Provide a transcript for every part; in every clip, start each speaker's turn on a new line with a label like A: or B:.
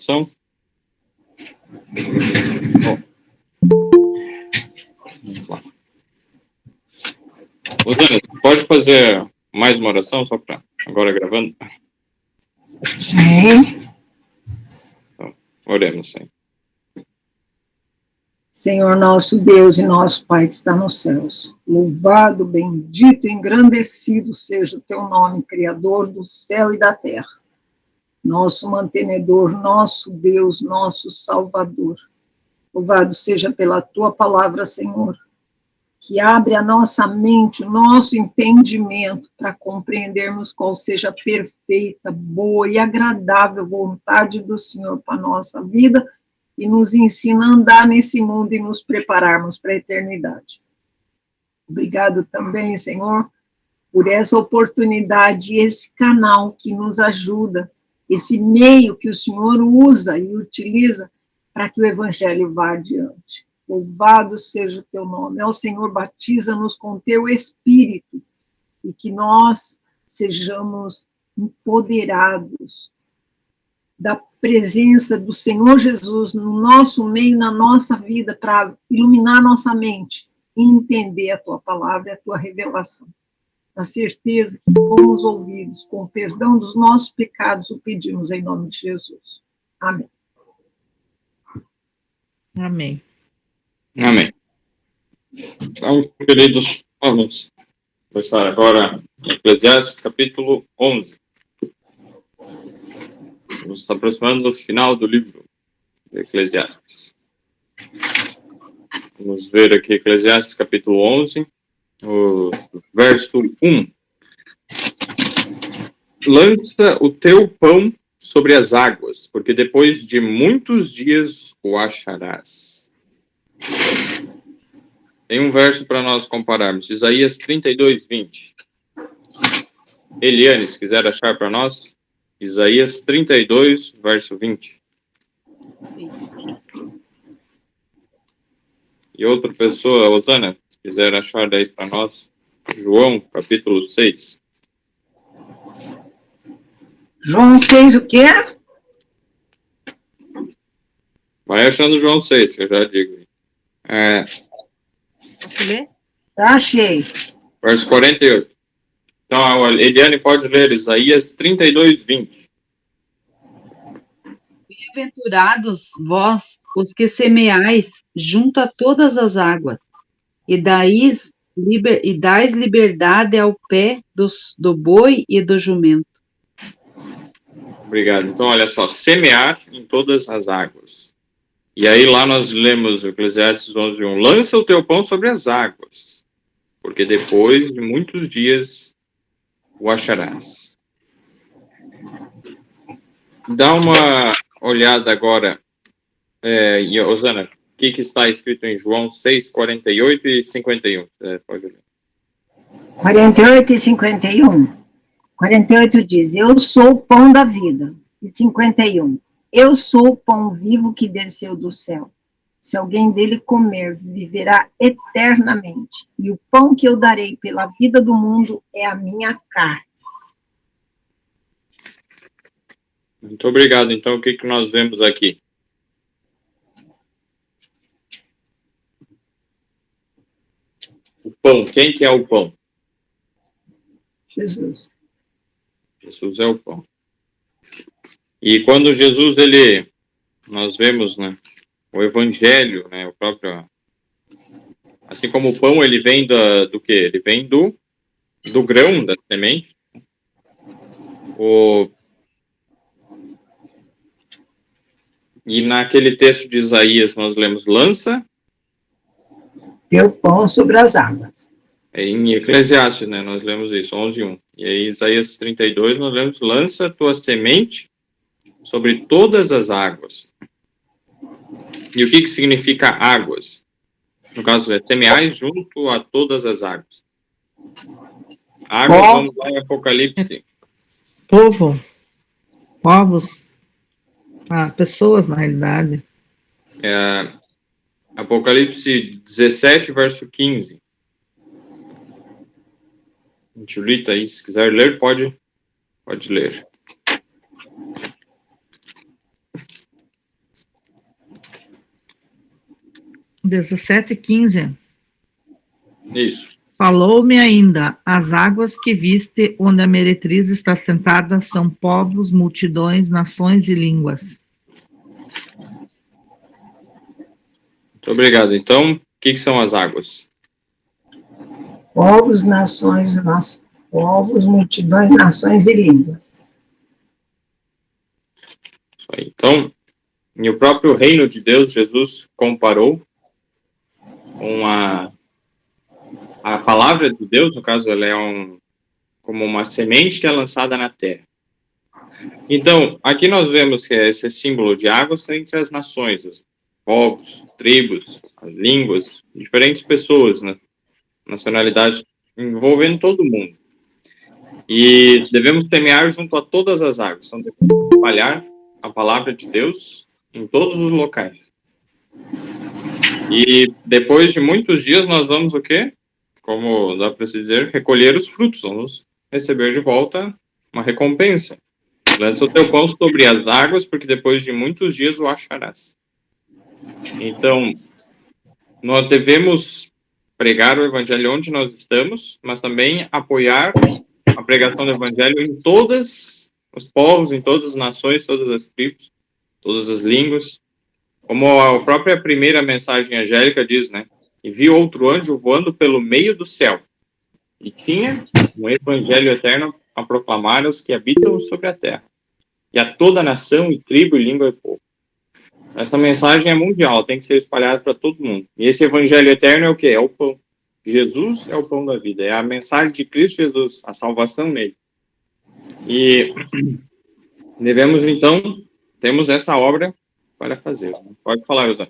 A: oração? Vamos lá. Rosana, pode fazer mais uma oração, só para agora gravando?
B: Sim.
A: Então, oremos, Senhor.
B: Senhor nosso Deus e nosso Pai que está nos céus, louvado, bendito e engrandecido seja o teu nome, Criador do céu e da terra, nosso mantenedor, nosso Deus, nosso Salvador. Louvado seja pela tua palavra, Senhor, que abre a nossa mente, o nosso entendimento para compreendermos qual seja a perfeita, boa e agradável vontade do Senhor para a nossa vida e nos ensina a andar nesse mundo e nos prepararmos para a eternidade. Obrigado também, Senhor, por essa oportunidade e esse canal que nos ajuda, esse meio que o Senhor usa e utiliza para que o Evangelho vá adiante. Louvado seja o teu nome. Ó Senhor, batiza-nos com teu Espírito e que nós sejamos empoderados da presença do Senhor Jesus no nosso meio, na nossa vida, para iluminar nossa mente e entender a tua palavra e a tua revelação. Na certeza que fomos ouvidos, com o perdão dos nossos pecados, o pedimos em nome de Jesus. Amém.
C: Amém.
A: Amém. Então, queridos, vamos começar agora Eclesiastes, capítulo 11. Estamos nos aproximando do final do livro de Eclesiastes. Vamos ver aqui Eclesiastes, capítulo 11, o verso 1. Lança o teu pão sobre as águas, porque depois de muitos dias o acharás. Tem um verso para nós compararmos, Isaías 32, 20. Eliane, se quiser achar para nós, Isaías 32, verso 20. E outra pessoa, Osana, se quiser achar daí para nós, João, capítulo 6.
B: João 6, o quê?
A: Vai achando João 6, que eu já digo.
C: Posso ler?
B: Achei.
A: Verso 48. Então, a Eliane pode ler Isaías 32, 20.
D: Bem-aventurados vós, os que semeais junto a todas as águas, e dais liberdade ao pé do boi e do jumento.
A: Obrigado. Então, olha só, semear em todas as águas. E aí lá nós lemos Eclesiastes 11, 1. Lança o teu pão sobre as águas, porque depois de muitos dias o acharás. Dá uma olhada agora, Osana, o que está escrito em João 6, 48 e 51. Pode ler.
B: 48 e 51. 48 diz, eu sou o pão da vida. E 51, eu sou o pão vivo que desceu do céu. Se alguém dele comer, viverá eternamente. E o pão que eu darei pela vida do mundo é a minha carne.
A: Muito obrigado. Então, o que nós vemos aqui? O pão. Quem que é o pão?
B: Jesus.
A: Jesus é o pão. E quando Jesus, nós vemos, né, o evangelho, né, o próprio, assim como o pão, ele vem do quê? Ele vem do grão, da semente. E naquele texto de Isaías nós lemos lança.
B: Teu pão sobre as águas.
A: Em Eclesiastes, né, nós lemos isso, 11:1. E aí Isaías 32 nós lemos lança tua semente sobre todas as águas. E o que significa águas? No caso, é semeais junto a todas as águas. Águas, vamos lá em Apocalipse.
C: Povo, povos, pessoas, na realidade.
A: Apocalipse 17, verso 15. Julita aí, se quiser ler, pode ler.
C: 17:15.
A: Isso.
C: Falou-me ainda, as águas que viste, onde a meretriz está sentada, são povos, multidões, nações e línguas.
A: Muito obrigado. Então, o que são as águas?
B: Povos, nações, povos, multidões, nações e línguas.
A: Isso aí. Então, e o próprio reino de Deus, Jesus comparou com a palavra de Deus, no caso, ela é como uma semente que é lançada na terra. Então, aqui nós vemos que esse símbolo de águas entre as nações, os povos, tribos, as línguas, diferentes pessoas, né? Nacionalidades, envolvendo todo mundo. E devemos semear junto a todas as águas. Então, devemos espalhar a palavra de Deus em todos os locais. E depois de muitos dias nós vamos o quê? Como dá para se dizer, recolher os frutos. Vamos receber de volta uma recompensa. Lança o teu pão sobre as águas, porque depois de muitos dias o acharás. Então, nós devemos pregar o evangelho onde nós estamos, mas também apoiar a pregação do evangelho em todos os povos, em todas as nações, todas as tribos, todas as línguas. Como a própria primeira mensagem angélica diz, né? E vi outro anjo voando pelo meio do céu. E tinha um evangelho eterno a proclamar aos que habitam sobre a terra. E a toda nação, e tribo, e língua e povo. Essa mensagem é mundial, tem que ser espalhada para todo mundo. E esse evangelho eterno é o quê? É o pão. Jesus é o pão da vida, é a mensagem de Cristo Jesus, a salvação nele. E devemos, então, temos essa obra para fazer. Pode falar, José.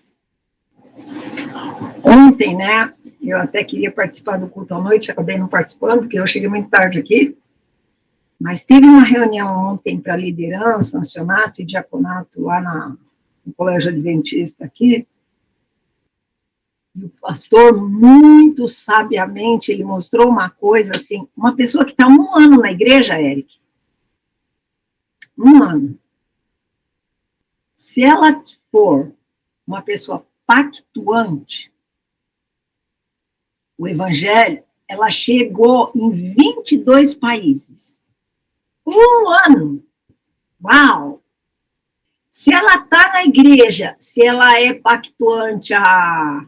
B: Ontem, né, eu até queria participar do culto à noite, acabei não participando, porque eu cheguei muito tarde aqui, mas teve uma reunião ontem para liderança, ancianato e diaconato lá no Colégio Adventista aqui, e o pastor, muito sabiamente, ele mostrou uma coisa assim, uma pessoa que está 1 ano na igreja, Eric, 1 ano, se ela for uma pessoa pactuante, o evangelho, ela chegou em 22 países. 1 ano. Uau! Se ela está na igreja, se ela é pactuante há,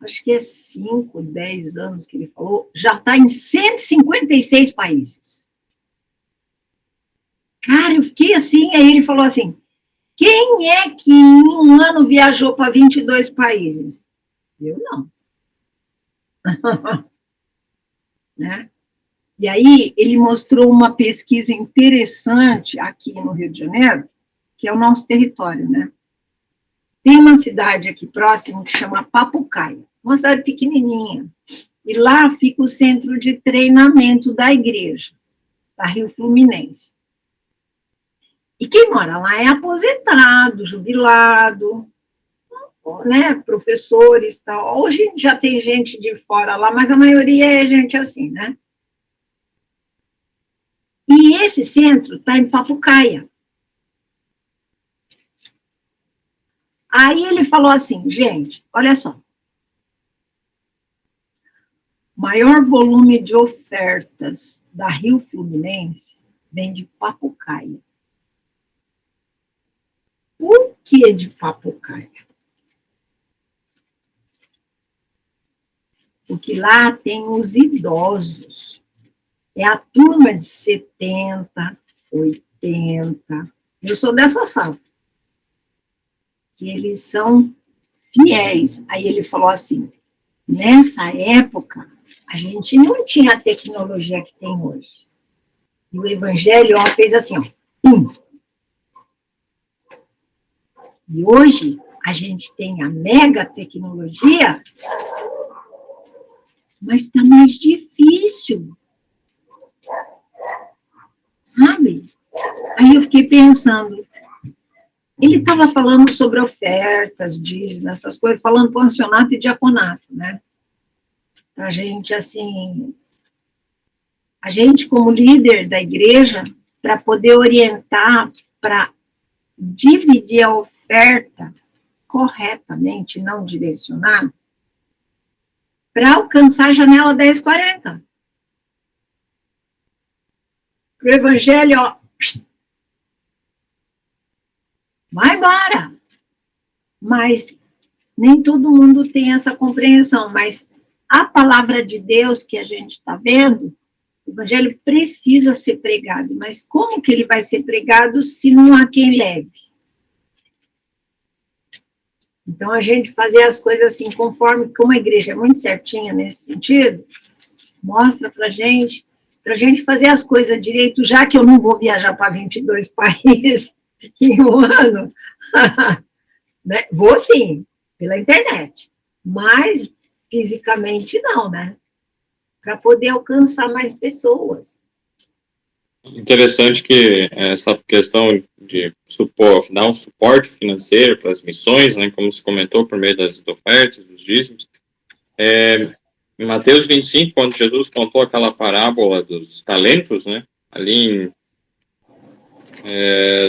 B: acho que é 5, 10 anos que ele falou, já está em 156 países. Cara, eu fiquei assim, aí ele falou assim, quem é que em 1 ano viajou para 22 países? Eu não. Né? E aí ele mostrou uma pesquisa interessante aqui no Rio de Janeiro, que é o nosso território, né? Tem uma cidade aqui próximo que chama Papucaia, uma cidade pequenininha, e lá fica o centro de treinamento da igreja, da Rio Fluminense. E quem mora lá é aposentado, jubilado, né, professores, tal. Hoje já tem gente de fora lá, mas a maioria é gente assim, né? E esse centro está em Papucaia. Aí ele falou assim, gente, olha só, maior volume de ofertas da Rio Fluminense vem de Papucaia. O que é de Papucaia? Porque lá tem os idosos. É a turma de 70, 80. Eu sou dessa sala. Que eles são fiéis. Aí ele falou assim, nessa época, a gente não tinha a tecnologia que tem hoje. E o evangelho fez assim, ó, pum. E hoje, a gente tem a mega tecnologia, mas está mais difícil. Sabe? Aí eu fiquei pensando, ele estava falando sobre ofertas, dízimos, essas coisas, falando para o ancianato e diaconato, né? A gente, assim, a gente como líder da igreja, para poder orientar, para dividir a oferta, corretamente, não direcionado, para alcançar a janela 1040. O evangelho, ó, vai embora. Mas nem todo mundo tem essa compreensão, mas a palavra de Deus que a gente está vendo, o evangelho precisa ser pregado, mas como que ele vai ser pregado se não há quem leve? Então, a gente fazer as coisas assim, conforme, como a igreja é muito certinha nesse sentido, mostra pra gente fazer as coisas direito, já que eu não vou viajar para 22 países em um ano, né? Vou sim, pela internet, mas fisicamente não, né? Para poder alcançar mais pessoas.
A: Interessante que essa questão de dar um suporte financeiro para as missões, né, como se comentou, por meio das ofertas, dos dízimos, em Mateus 25, quando Jesus contou aquela parábola dos talentos, né, ali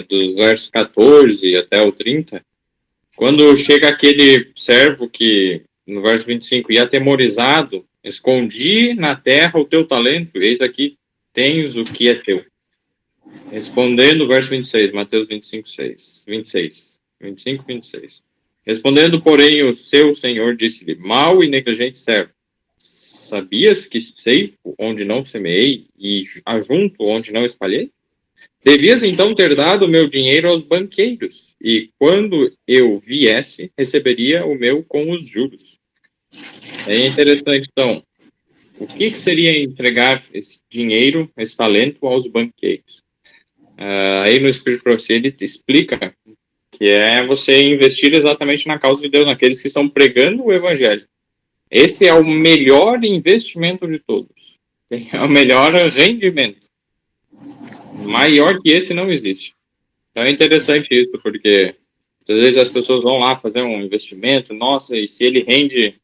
A: do verso 14 até o 30, quando chega aquele servo que, no verso 25, ia atemorizado, escondi na terra o teu talento, eis aqui tens o que é teu. Respondendo, verso 26, Mateus 25, 26. Respondendo, porém, o seu senhor disse-lhe, mau e negligente servo, sabias que ceipo onde não semeei e ajunto onde não espalhei? Devias então ter dado o meu dinheiro aos banqueiros, e quando eu viesse, receberia o meu com os juros. É interessante, então, o que seria entregar esse dinheiro, esse talento, aos banqueiros? Aí no Espírito Profecia ele explica que é você investir exatamente na causa de Deus, naqueles que estão pregando o Evangelho. Esse é o melhor investimento de todos. É o melhor rendimento. Maior que esse não existe. Então é interessante isso, porque às vezes as pessoas vão lá fazer um investimento, nossa, e se ele rende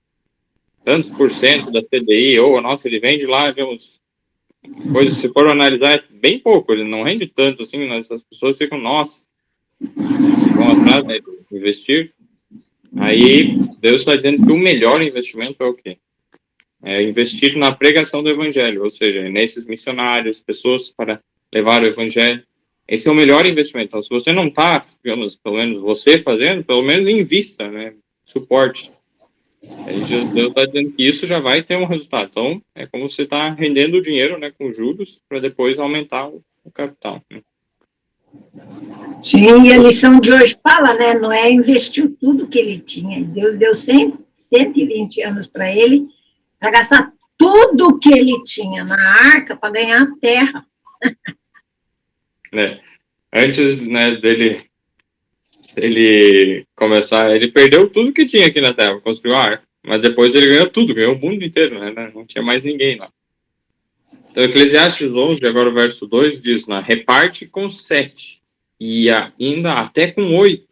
A: tantos por cento da CDI, ou nossa, ele vende lá, vemos coisas, se for analisar, é bem pouco, ele não rende tanto assim, mas as pessoas ficam, nossa, vão atrás, né, de investir. Aí Deus está dizendo que o melhor investimento é o quê? É investir na pregação do Evangelho, ou seja, nesses missionários, pessoas para levar o Evangelho. Esse é o melhor investimento. Então, se você não está, digamos, pelo menos você fazendo, pelo menos invista, né? Suporte. Aí Deus está dizendo que isso já vai ter um resultado. Então, é como você está rendendo o dinheiro, né, com juros, para depois aumentar o capital. Né?
B: Sim, e a lição de hoje fala, né? Noé investiu tudo que ele tinha. Deus deu 120 anos para ele, para gastar tudo que ele tinha na arca para ganhar a terra.
A: Antes, né, dele começar, ele perdeu tudo que tinha aqui na Terra, construiu a arca, mas depois ele ganhou tudo, ganhou o mundo inteiro, né? Não tinha mais ninguém lá. Então, Eclesiastes 11, agora o verso 2, diz lá, reparte com 7, e ainda até com 8,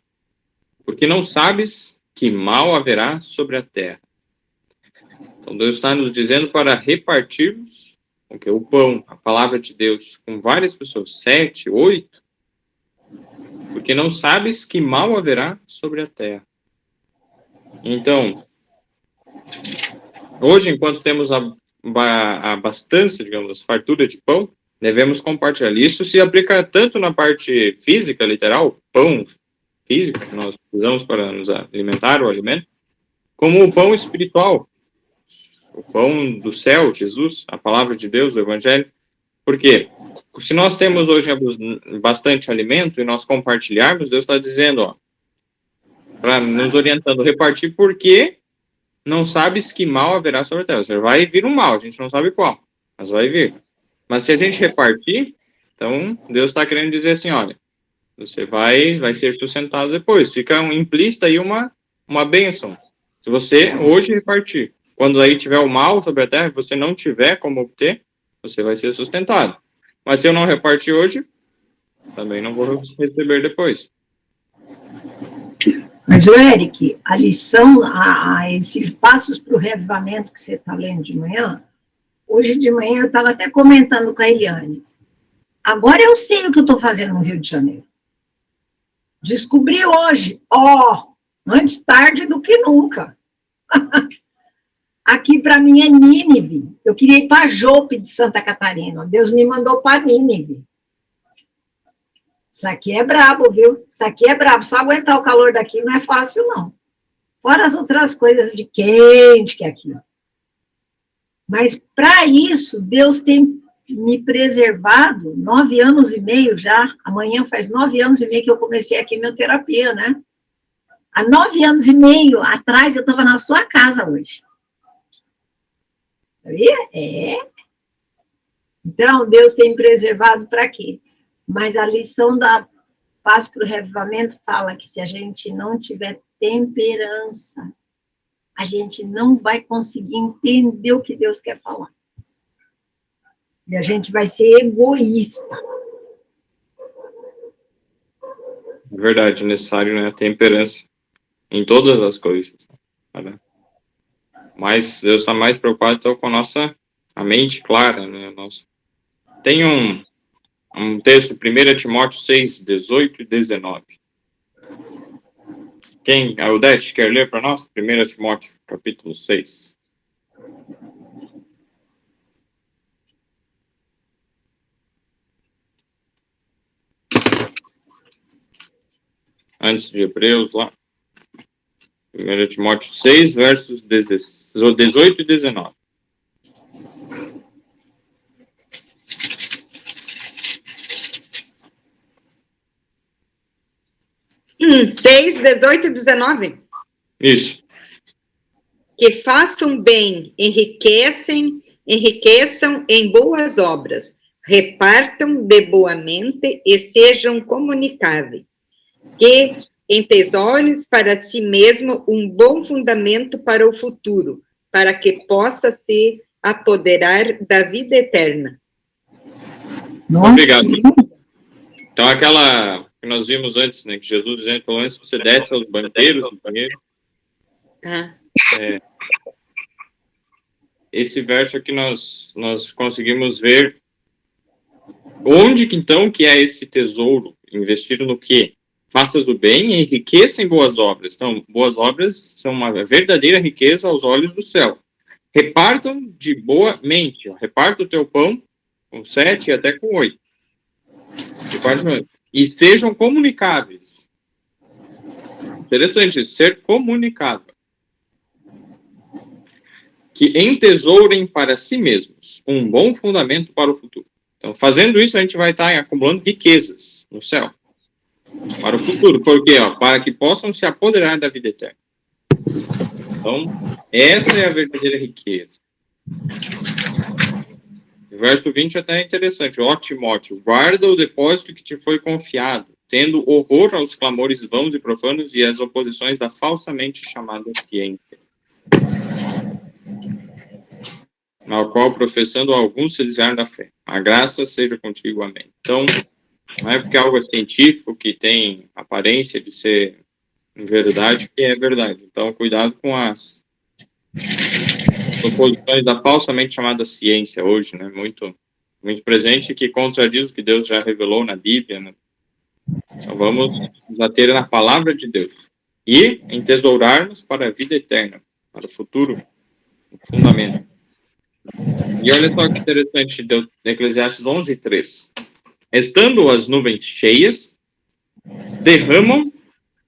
A: porque não sabes que mal haverá sobre a terra. Então, Deus está nos dizendo para repartirmos o pão, a palavra de Deus, com várias pessoas, 7, 8, porque não sabes que mal haverá sobre a terra. Então, hoje, enquanto temos a abastança, digamos, fartura de pão, devemos compartilhar. Isso se aplica tanto na parte física, literal, pão físico, que nós precisamos para nos alimentar, o alimento, como o pão espiritual, o pão do céu, Jesus, a palavra de Deus, o Evangelho. Por quê? Se nós temos hoje bastante alimento e nós compartilharmos, Deus está dizendo, ó, para nos orientando, repartir, porque não sabes que mal haverá sobre a terra. Você vai vir um mal, a gente não sabe qual, mas vai vir. Mas se a gente repartir, então Deus está querendo dizer assim, olha, você vai ser sustentado depois. Fica implícita aí uma bênção. Se você hoje repartir, quando aí tiver o mal sobre a terra, você não tiver como obter, você vai ser sustentado. Mas se eu não repartir hoje, também não vou receber depois.
B: Mas, Eric, a lição, esses passos para o reavivamento que você está lendo de manhã, hoje de manhã eu estava até comentando com a Eliane. Agora eu sei o que eu estou fazendo no Rio de Janeiro. Descobri hoje, Antes tarde do que nunca. Aqui para mim é Nínive. Eu queria ir para Jope de Santa Catarina. Deus me mandou para Nínive. Isso aqui é brabo, viu? Isso aqui é brabo. Só aguentar o calor daqui não é fácil, não. Fora as outras coisas de quente que é aqui. Mas para isso, Deus tem me preservado 9 anos e meio já. Amanhã faz 9 anos e meio que eu comecei a quimioterapia, né? Há 9 anos e meio atrás eu estava na sua casa hoje. Sabia? É. Então, Deus tem me preservado para quê? Mas a lição da Paz para o Revivamento fala que se a gente não tiver temperança, a gente não vai conseguir entender o que Deus quer falar. E a gente vai ser egoísta.
A: É verdade, necessário, né? Temperança em todas as coisas. Né? Mas Deus está mais preocupado então, com a mente clara, né? Tem um texto, 1 Timóteo 6, 18 e 19. Quem, a Odete, quer ler para nós? 1 Timóteo, capítulo 6. Antes de Hebreus, lá. 1 Timóteo 6, versos 18 e 19.
E: Seis, 18 e 19.
A: Isso.
E: Que façam bem, enriqueçam em boas obras, repartam de boa mente e sejam comunicáveis. Que entesourem para si mesmo um bom fundamento para o futuro, para que possa se apoderar da vida eterna.
B: Nossa.
A: Obrigado. Então, aquela que nós vimos antes, né, que Jesus dizendo, pelo menos, você desse aos banqueiros o dinheiro. Esse verso aqui nós conseguimos ver onde, então, que é esse tesouro, investido no quê? Faças o bem e enriqueça em boas obras. Então, boas obras são uma verdadeira riqueza aos olhos do céu. Repartam de boa mente. Reparta o teu pão com 7 e até com 8. E sejam comunicáveis. Interessante, ser comunicável. Que entesourem para si mesmos um bom fundamento para o futuro. Então, fazendo isso, a gente vai estar acumulando riquezas no céu. Para o futuro. Por quê? Para que possam se apoderar da vida eterna. Então, essa é a verdadeira riqueza. O verso 20 até é interessante. Ó Timóteo, guarda o depósito que te foi confiado, tendo horror aos clamores vãos e profanos e às oposições da falsamente chamada ciência, na qual, professando alguns, se desviaram da fé. A graça seja contigo. Amém. Então, não é porque algo é científico que tem aparência de ser verdade que é verdade. Então, cuidado com as oposições da falsamente chamada ciência hoje, né? Muito presente, que contradiz o que Deus já revelou na Bíblia, né? Então, vamos nos ater na palavra de Deus e entesourarmos para a vida eterna, para o futuro, o fundamento. E olha só que interessante, de Eclesiastes 11, 3. Estando as nuvens cheias, derramam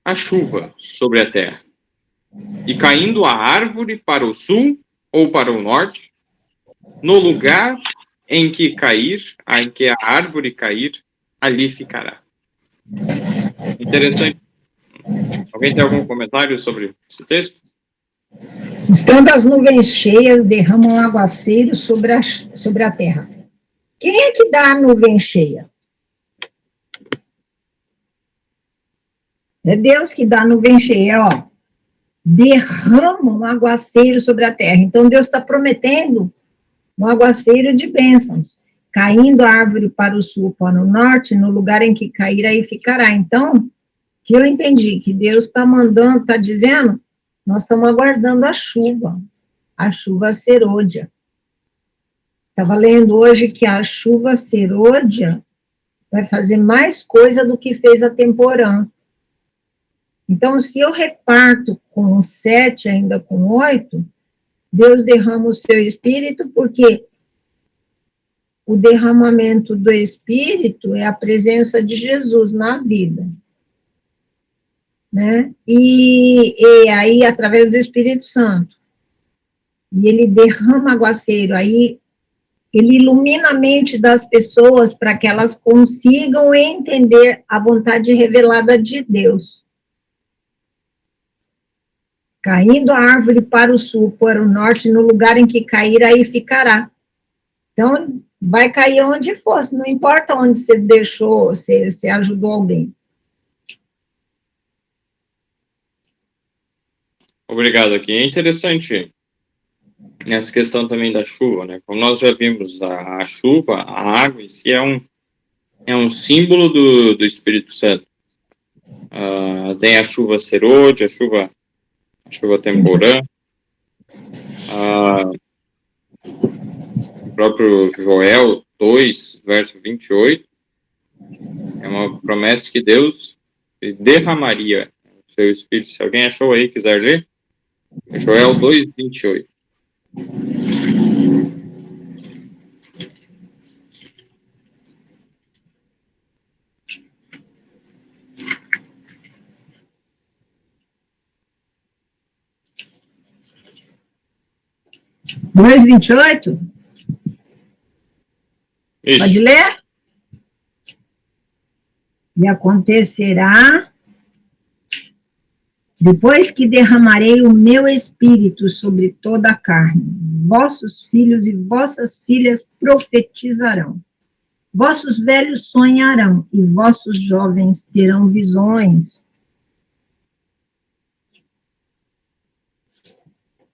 A: a chuva sobre a terra, e caindo a árvore para o sul ou para o norte, no lugar em que a árvore cair, ali ficará. Interessante. Alguém tem algum comentário sobre esse texto?
B: Estando as nuvens cheias, derramam aguaceiro sobre a terra. Quem é que dá a nuvem cheia? É Deus que dá a nuvem cheia, ó. Derrama um aguaceiro sobre a terra. Então, Deus está prometendo um aguaceiro de bênçãos. Caindo a árvore para o sul, para o norte, no lugar em que cair, aí ficará. Então, que eu entendi, que Deus está mandando, está dizendo, nós estamos aguardando a chuva serôdia. Estava lendo hoje que a chuva serôdia vai fazer mais coisa do que fez a temporã. Então, se eu reparto com 7, ainda com 8, Deus derrama o seu Espírito, porque o derramamento do Espírito é a presença de Jesus na vida, né? E aí, através do Espírito Santo, e ele derrama aguaceiro, aí ele ilumina a mente das pessoas para que elas consigam entender a vontade revelada de Deus. Caindo a árvore para o sul, para o norte, no lugar em que cair, aí ficará. Então, vai cair onde fosse, não importa onde você deixou, você ajudou alguém.
A: Obrigado aqui. É interessante essa questão também da chuva, né? Como nós já vimos, a chuva, a água em si é um símbolo do Espírito Santo. Tem a chuva serôdia, a chuva temporã, o próprio Joel 2, verso 28, é uma promessa que Deus derramaria o seu Espírito. Se alguém achou aí, quiser ler, Joel 2, 28.
B: Dois 28?
A: Isso.
B: Pode ler? E acontecerá, depois que derramarei o meu Espírito sobre toda a carne, vossos filhos e vossas filhas profetizarão, vossos velhos sonharão, e vossos jovens terão visões.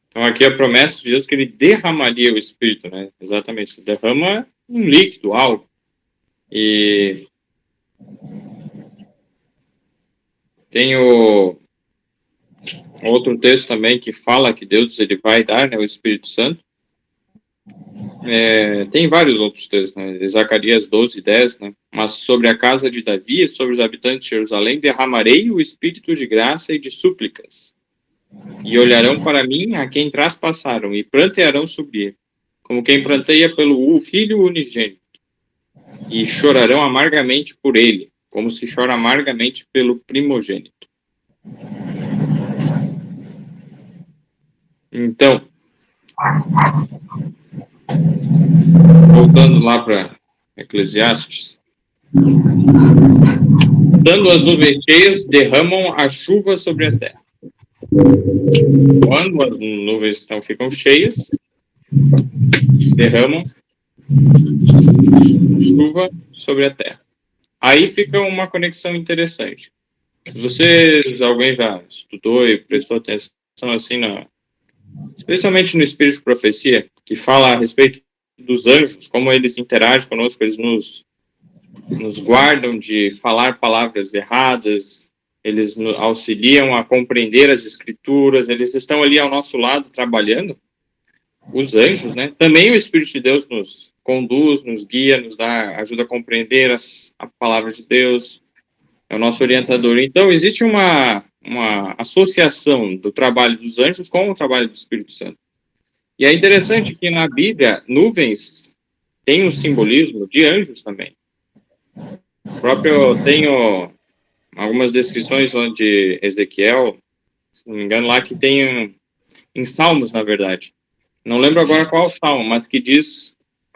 A: Então, aqui a promessa de Deus que ele derramaria o Espírito, né? Exatamente, se derrama um líquido, algo. E tem outro texto também que fala que Deus ele vai dar, né, o Espírito Santo. Tem vários outros textos, né? Zacarias 12, 10, né? Mas sobre a casa de Davi e sobre os habitantes de Jerusalém derramarei o Espírito de graça e de súplicas. E olharão para mim a quem traspassaram, e prantearão sobre ele, como quem pranteia pelo filho unigênito, e chorarão amargamente por ele, como se chora amargamente pelo primogênito. Então, voltando lá para Eclesiastes, dando as nuvens cheias, derramam a chuva sobre a terra. Quando as nuvens ficam cheias, derramam chuva sobre a terra. Aí fica uma conexão interessante. Se alguém já estudou e prestou atenção assim, especialmente no Espírito de Profecia, que fala a respeito dos anjos, como eles interagem conosco, eles nos guardam de falar palavras erradas, eles nos auxiliam a compreender as Escrituras, eles estão ali ao nosso lado trabalhando. Os anjos, né? Também o Espírito de Deus nos conduz, nos guia, nos ajuda a compreender a palavra de Deus, é o nosso orientador. Então, existe uma associação do trabalho dos anjos com o trabalho do Espírito Santo. E é interessante que na Bíblia, nuvens têm um simbolismo de anjos também. Tenho algumas descrições onde Ezequiel, se não me engano, lá que tem em Salmos, na verdade. Não lembro agora qual salmo, mas que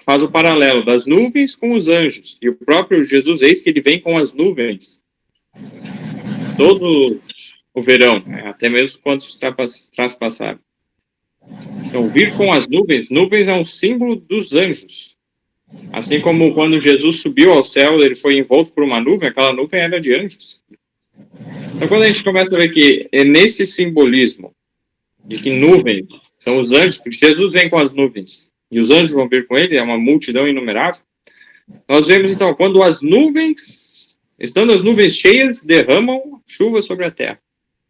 A: faz o paralelo das nuvens com os anjos. E o próprio Jesus, eis que ele vem com as nuvens todo o verão, né? Até mesmo quando traspassaram. Então, vir com as nuvens é um símbolo dos anjos. Assim como quando Jesus subiu ao céu, ele foi envolto por uma nuvem, aquela nuvem era de anjos. Então, quando a gente começa a ver que é nesse simbolismo de que nuvens são os anjos, porque Jesus vem com as nuvens e os anjos vão vir com ele, é uma multidão inumerável, nós vemos então, estando as nuvens cheias, derramam chuva sobre a terra.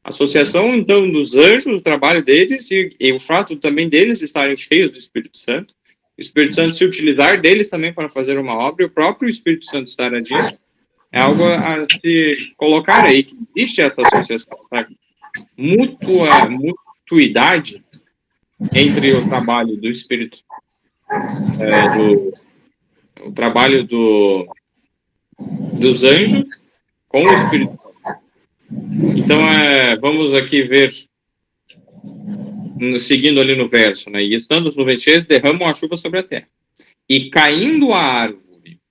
A: A associação, então, dos anjos, o trabalho deles e o fato também deles estarem cheios do Espírito Santo, o Espírito Santo se utilizar deles também para fazer uma obra, e o próprio Espírito Santo estar adiante, É algo a se colocar aí, que existe essa associação, sabe? Mutuidade entre o trabalho do Espírito, o trabalho dos anjos com o Espírito Santo. Então, vamos aqui ver, seguindo ali no verso, né? E estando as nuvens cheias, derramam a chuva sobre a terra. E caindo a árvore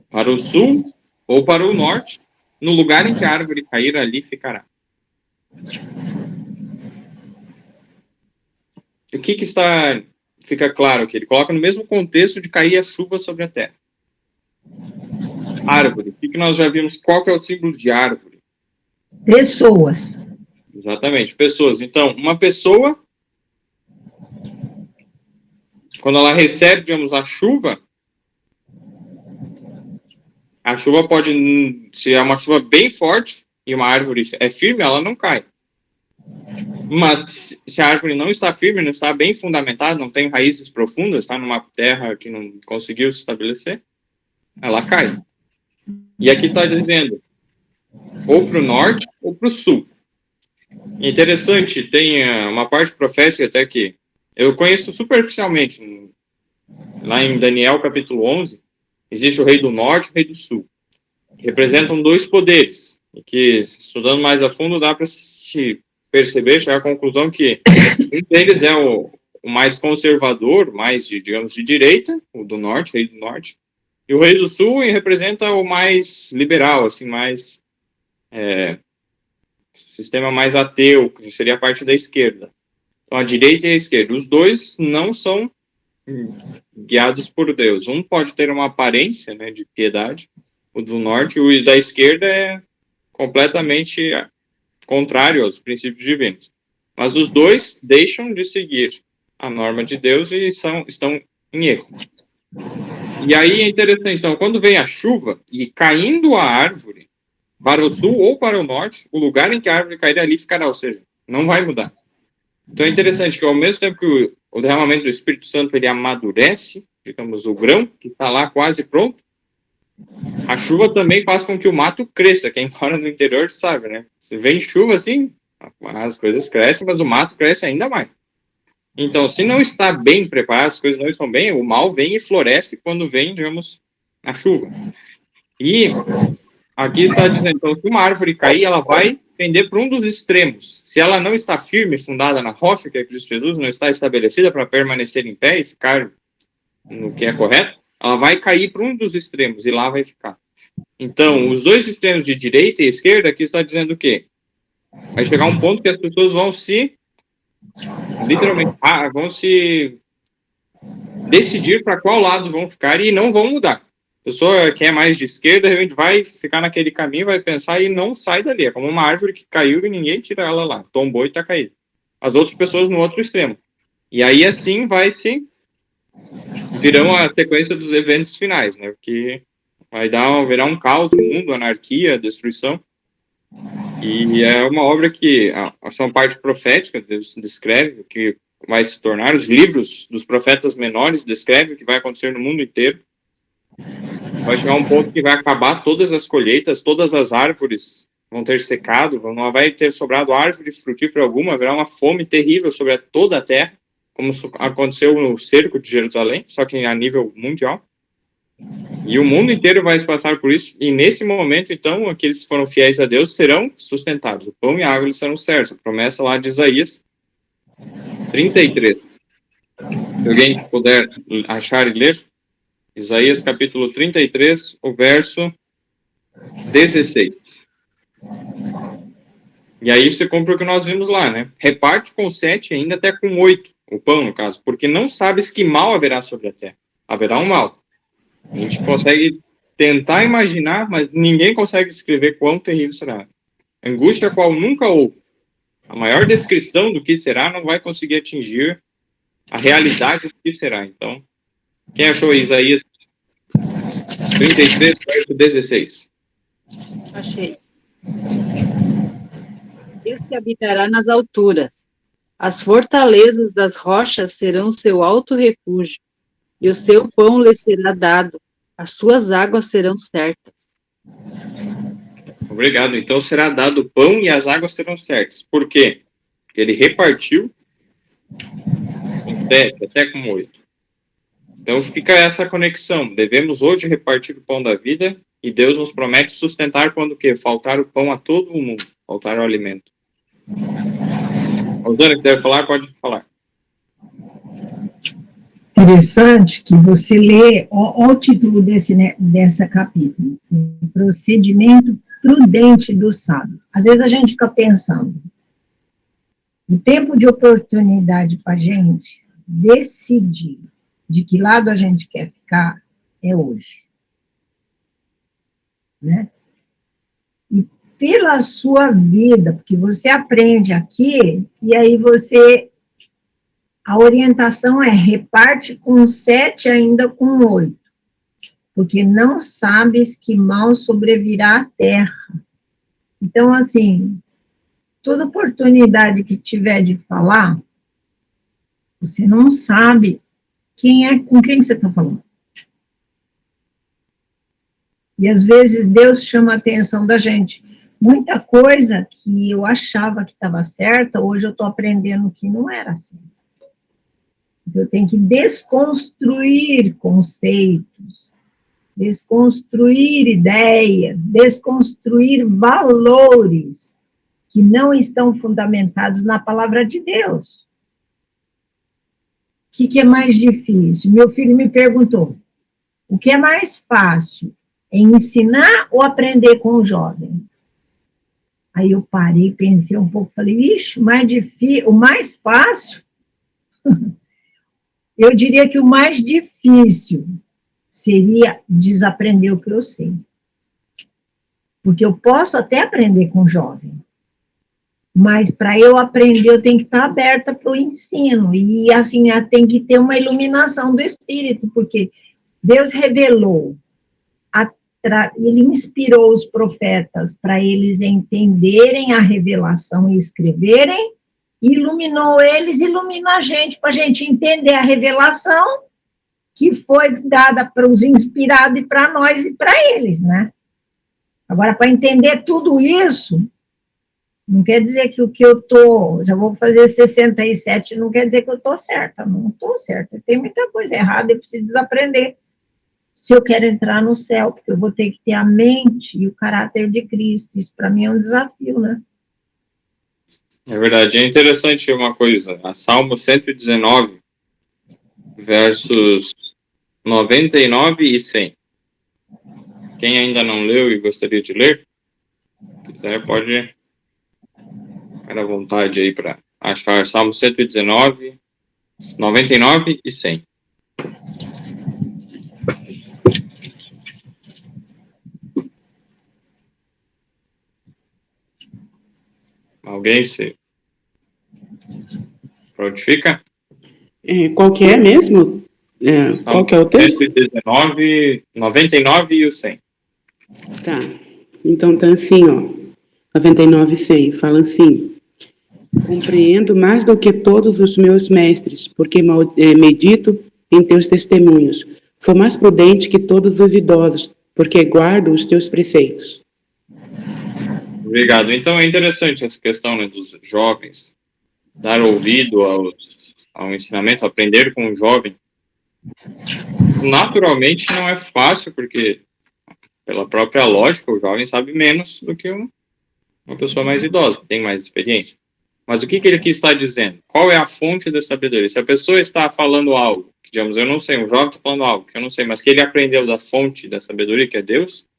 A: para o sul ou para o norte, no lugar em que a árvore cair, ali ficará. O que fica claro aqui? Ele coloca no mesmo contexto de cair a chuva sobre a terra. Árvore. O que nós já vimos? Qual que é o símbolo de árvore?
B: Pessoas.
A: Exatamente, pessoas. Então, uma pessoa, quando ela recebe, digamos, a chuva pode, se é uma chuva bem forte e uma árvore é firme, ela não cai. Mas se a árvore não está firme, não está bem fundamentada, não tem raízes profundas, está numa terra que não conseguiu se estabelecer, ela cai. E aqui está dizendo, ou para o norte ou para o sul. Interessante, tem uma parte profética até que eu conheço superficialmente. Lá em Daniel, capítulo 11, existe o rei do norte e o rei do sul, que representam dois poderes, e que, estudando mais a fundo, dá para se perceber, chegar à conclusão que um deles é o mais conservador, mais, digamos, de direita, o do norte, o rei do norte, e o rei do sul representa o mais liberal, assim, mais sistema mais ateu, que seria a parte da esquerda. Então, a direita e a esquerda, os dois não são guiados por Deus. Um pode ter uma aparência, né, de piedade, o do norte, e o da esquerda é completamente contrário aos princípios divinos. Mas os dois deixam de seguir a norma de Deus e estão em erro. E aí é interessante, então, quando vem a chuva e caindo a árvore para o sul ou para o norte, o lugar em que a árvore cair ali ficará, ou seja, não vai mudar. Então é interessante que ao mesmo tempo que o derramamento do Espírito Santo ele amadurece, digamos, o grão que está lá quase pronto, a chuva também faz com que o mato cresça. Quem mora no interior sabe, né? Se vem chuva assim, as coisas crescem, mas o mato cresce ainda mais. Então, se não está bem preparado, as coisas não estão bem, o mal vem e floresce quando vem, digamos, a chuva. E aqui está dizendo, então, que uma árvore cair, ela vai pender para um dos extremos. Se ela não está firme, fundada na rocha, que é Cristo Jesus, não está estabelecida para permanecer em pé e ficar no que é correto, ela vai cair para um dos extremos e lá vai ficar. Então, os dois extremos de direita e esquerda, aqui está dizendo o quê? Vai chegar um ponto que as pessoas vão literalmente, vão se decidir para qual lado vão ficar e não vão mudar. A pessoa que é mais de esquerda, de repente vai ficar naquele caminho, vai pensar e não sai dali. É como uma árvore que caiu e ninguém tira ela lá. Tombou e está caída. As outras pessoas no outro extremo. E aí, assim, virão a sequência dos eventos finais, né? Porque virar um caos no mundo, anarquia, destruição. E é uma obra que, essa é uma parte profética, Deus descreve o que vai se tornar. Os livros dos profetas menores descrevem o que vai acontecer no mundo inteiro. Vai chegar um ponto que vai acabar todas as colheitas, todas as árvores vão ter secado, não vai ter sobrado árvore frutífera alguma, haverá uma fome terrível sobre toda a terra, como aconteceu no cerco de Jerusalém, só que a nível mundial. E o mundo inteiro vai passar por isso, e nesse momento, então, aqueles que foram fiéis a Deus serão sustentados. O pão e a água eles serão certos. A promessa lá de Isaías 33. Se alguém puder achar e ler, Isaías capítulo 33, o verso 16. E aí se cumpre o que nós vimos lá, né? Reparte com 7, ainda até com 8, o pão, no caso, porque não sabes que mal haverá sobre a terra. Haverá um mal. A gente consegue tentar imaginar, mas ninguém consegue descrever quão terrível será. Angústia a qual nunca houve. A maior descrição do que será não vai conseguir atingir a realidade do que será. Então, quem achou Isaías 33, verso 16?
D: Achei. Este habitará nas alturas. As fortalezas das rochas serão seu alto refúgio, e o seu pão lhe será dado. As suas águas serão certas.
A: Obrigado. Então será dado o pão e as águas serão certas. Por quê? Porque ele repartiu com 7, até com 8. Então fica essa conexão. Devemos hoje repartir o pão da vida e Deus nos promete sustentar quando o quê? Faltar o pão a todo o mundo, faltar o alimento. Rosana, que deve falar, pode falar.
B: Interessante que você lê, olha o título dessa capítulo, o procedimento prudente do sábio. Às vezes a gente fica pensando, o tempo de oportunidade para a gente decidir de que lado a gente quer ficar é hoje. Né? E pela sua vida, porque você aprende aqui, e aí a orientação é reparte com 7 ainda com 8, porque não sabes que mal sobrevirá à terra. Então, assim, toda oportunidade que tiver de falar, você não sabe com quem você está falando. E às vezes Deus chama a atenção da gente. Muita coisa que eu achava que estava certa, hoje eu estou aprendendo que não era assim. Eu tenho que desconstruir conceitos, desconstruir ideias, desconstruir valores que não estão fundamentados na palavra de Deus. O que é mais difícil? Meu filho me perguntou, o que é mais fácil? É ensinar ou aprender com o jovem? Aí eu parei, pensei um pouco, falei, ixi, o mais fácil... Eu diria que o mais difícil seria desaprender o que eu sei. Porque eu posso até aprender com o jovem, mas para eu aprender eu tenho que estar aberta para o ensino, e assim, tem que ter uma iluminação do Espírito, porque Deus revelou, ele inspirou os profetas para eles entenderem a revelação e escreverem, iluminou eles, ilumina a gente, para a gente entender a revelação que foi dada para os inspirados e para nós e para eles, né? Agora, para entender tudo isso, não quer dizer que o que eu já vou fazer 67, não quer dizer que eu estou certa, não estou certa. Tem muita coisa errada, eu preciso desaprender. Se eu quero entrar no céu, porque eu vou ter que ter a mente e o caráter de Cristo, isso para mim é um desafio, né?
A: É verdade, é interessante uma coisa, a Salmo 119, versos 99 e 100. Quem ainda não leu e gostaria de ler, se quiser, pode ficar à vontade aí para achar Salmo 119, 99 e 100. Alguém se prontifica?
F: Qual que é mesmo? Qual que é o texto?
A: 119, 99 e o 100.
F: Tá. Então tá assim, ó. 99 e 100. Fala assim. Compreendo mais do que todos os meus mestres, porque medito em teus testemunhos. Sou mais prudente que todos os idosos, porque guardo os teus preceitos.
A: Obrigado. Então é interessante essa questão, né, dos jovens, dar ouvido ao ensinamento, aprender com o jovem. Naturalmente não é fácil, porque pela própria lógica o jovem sabe menos do que uma pessoa mais idosa, que tem mais experiência. Mas o que ele aqui está dizendo? Qual é a fonte da sabedoria? Se a pessoa está falando algo, que, digamos, eu não sei, um jovem está falando algo que eu não sei, mas que ele aprendeu da fonte da sabedoria, que é Deus,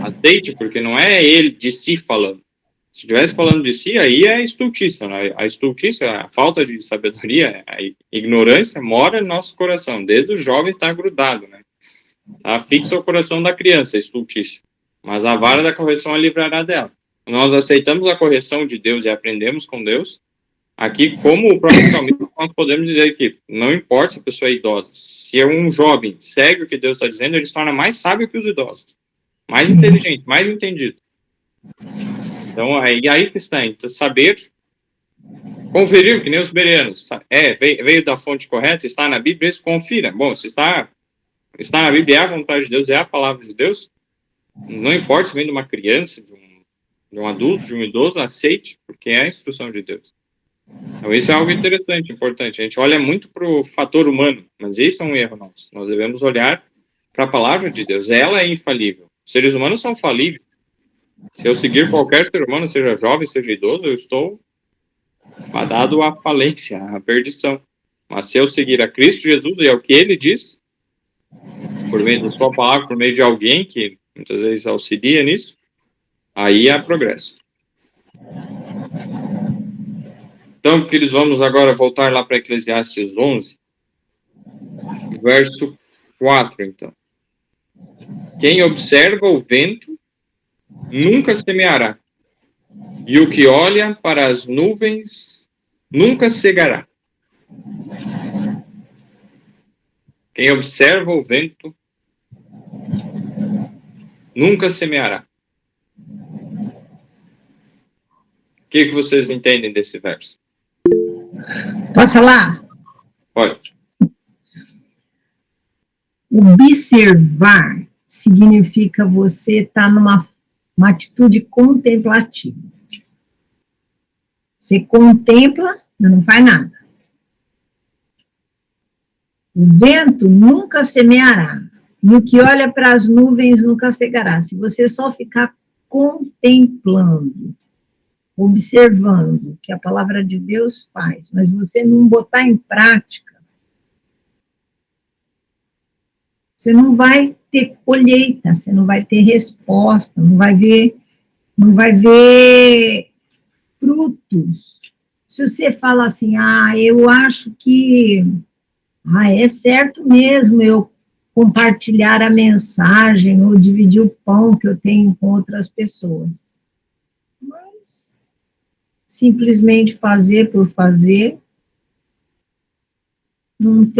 A: aceite, porque não é ele de si falando. Se estivesse falando de si, aí é estultícia, né? A estultícia, a falta de sabedoria, a ignorância mora no nosso coração. Desde o jovem está grudado, né? Tá? Fixa o coração da criança, a estultícia. Mas a vara da correção a livrará dela. Nós aceitamos a correção de Deus e aprendemos com Deus. Aqui, como o próprio salmista, nós podemos dizer que não importa se a pessoa é idosa. Se um jovem segue o que Deus está dizendo, ele se torna mais sábio que os idosos. Mais inteligente, mais entendido. Então, aí que está. Então, saber, conferir, que nem os bereanos. Veio da fonte correta, está na Bíblia, isso confira. Bom, se está na Bíblia, é a vontade de Deus, é a palavra de Deus, Não importa se vem de uma criança, de um adulto, de um idoso, aceite, porque é a instrução de Deus. Então, isso é algo interessante, importante. A gente olha muito para o fator humano, mas isso é um erro nosso. Nós devemos olhar para a palavra de Deus. Ela é infalível. Os seres humanos são falíveis. Se eu seguir qualquer ser humano, seja jovem, seja idoso, eu estou fadado à falência, à perdição. Mas se eu seguir a Cristo Jesus, e é o que ele diz, por meio da sua palavra, por meio de alguém que muitas vezes auxilia nisso, aí há progresso. Então, queridos, vamos agora voltar lá para Eclesiastes 11, verso 4, então. Quem observa o vento nunca semeará, e o que olha para as nuvens nunca cegará. Quem observa o vento nunca semeará. O que vocês entendem desse verso?
B: Posso falar?
A: Pode.
B: Observar significa você estar numa atitude contemplativa. Você contempla, mas não faz nada. O vento nunca semeará, e o que olha para as nuvens nunca cegará. Se você só ficar contemplando, observando o que a palavra de Deus faz, mas você não botar em prática, você não vai ter colheita, você não vai ter resposta, não vai ver frutos. Se você fala assim, eu acho que é certo mesmo eu compartilhar a mensagem ou dividir o pão que eu tenho com outras pessoas. Mas simplesmente fazer por fazer, não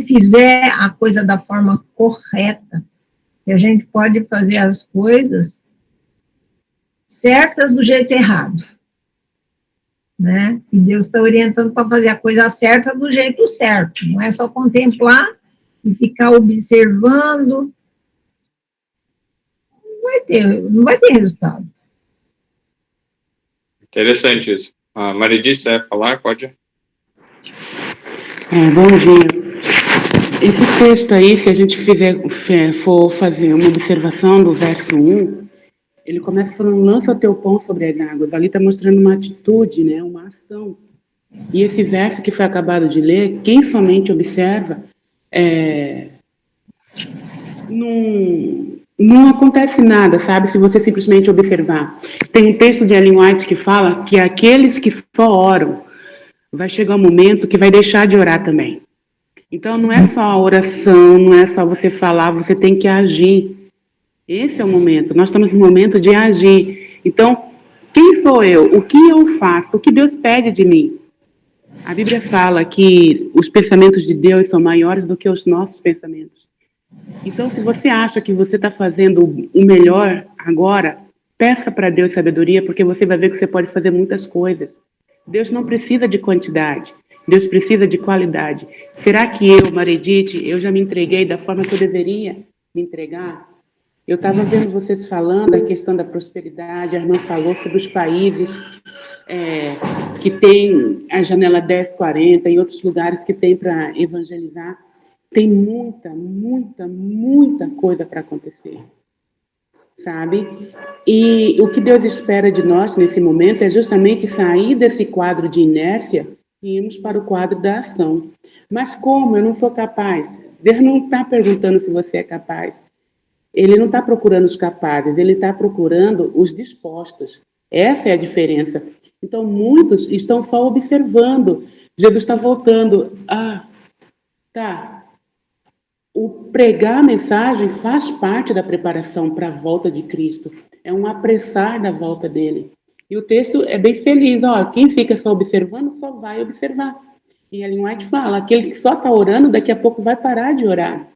B: fizer a coisa da forma correta, que a gente pode fazer as coisas certas do jeito errado, né? E Deus está orientando para fazer a coisa certa do jeito certo, não é só contemplar e ficar observando, não vai ter resultado.
A: Interessante isso. A Maridice, você vai falar? Pode.
F: Bom dia. Esse texto aí, se a gente for fazer uma observação do verso 1, ele começa falando, lança o teu pão sobre as águas. Ali está mostrando uma atitude, né, uma ação. E esse verso que foi acabado de ler, quem somente observa, não acontece nada, sabe, se você simplesmente observar. Tem um texto de Ellen White que fala que aqueles que só oram, vai chegar um momento que vai deixar de orar também. Então, não é só a oração, não é só você falar, você tem que agir. Esse é o momento, nós estamos no momento de agir. Então, quem sou eu? O que eu faço? O que Deus pede de mim? A Bíblia fala que os pensamentos de Deus são maiores do que os nossos pensamentos. Então, se você acha que você está fazendo o melhor agora, peça para Deus sabedoria, porque você vai ver que você pode fazer muitas coisas. Deus não precisa de quantidade, Deus precisa de qualidade. Será que eu, Maredite, eu já me entreguei da forma que eu deveria me entregar? Eu estava vendo vocês falando a questão da prosperidade, a irmã falou sobre os países que tem a janela 1040 e outros lugares que tem para evangelizar. Tem muita, muita, muita coisa para acontecer, sabe? E o que Deus espera de nós nesse momento é justamente sair desse quadro de inércia e irmos para o quadro da ação. Mas como eu não sou capaz? Deus não está perguntando se você é capaz. Ele não está procurando os capazes, ele está procurando os dispostos. Essa é a diferença. Então, muitos estão só observando. Jesus está voltando. O pregar a mensagem faz parte da preparação para a volta de Cristo. É um apressar da volta dele. E o texto é bem feliz. Quem fica só observando, só vai observar. E Ellen White fala, aquele que só está orando, daqui a pouco vai parar de orar.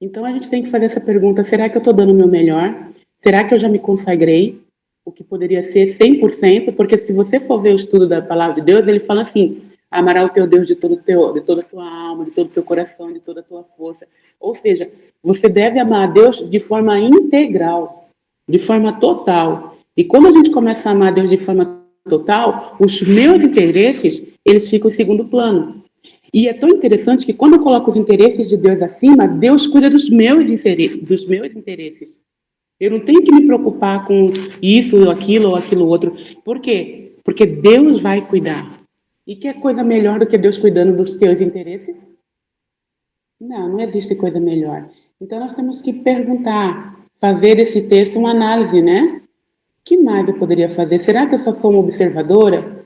F: Então, a gente tem que fazer essa pergunta, será que eu estou dando o meu melhor? Será que eu já me consagrei? O que poderia ser 100%, porque se você for ver o estudo da palavra de Deus, ele fala assim, Amará o teu Deus de toda a tua alma, de todo o teu coração, de toda a tua força. Ou seja, você deve amar a Deus de forma integral, de forma total. E quando a gente começa a amar a Deus de forma total, os meus interesses, eles ficam em segundo plano. E é tão interessante que quando eu coloco os interesses de Deus acima, Deus cuida dos meus interesses. Eu não tenho que me preocupar com isso, ou aquilo outro. Por quê? Porque Deus vai cuidar. E que coisa melhor do que Deus cuidando dos teus interesses? Não existe coisa melhor. Então nós temos que perguntar, fazer esse texto uma análise, né? Que mais eu poderia fazer? Será que eu só sou uma observadora?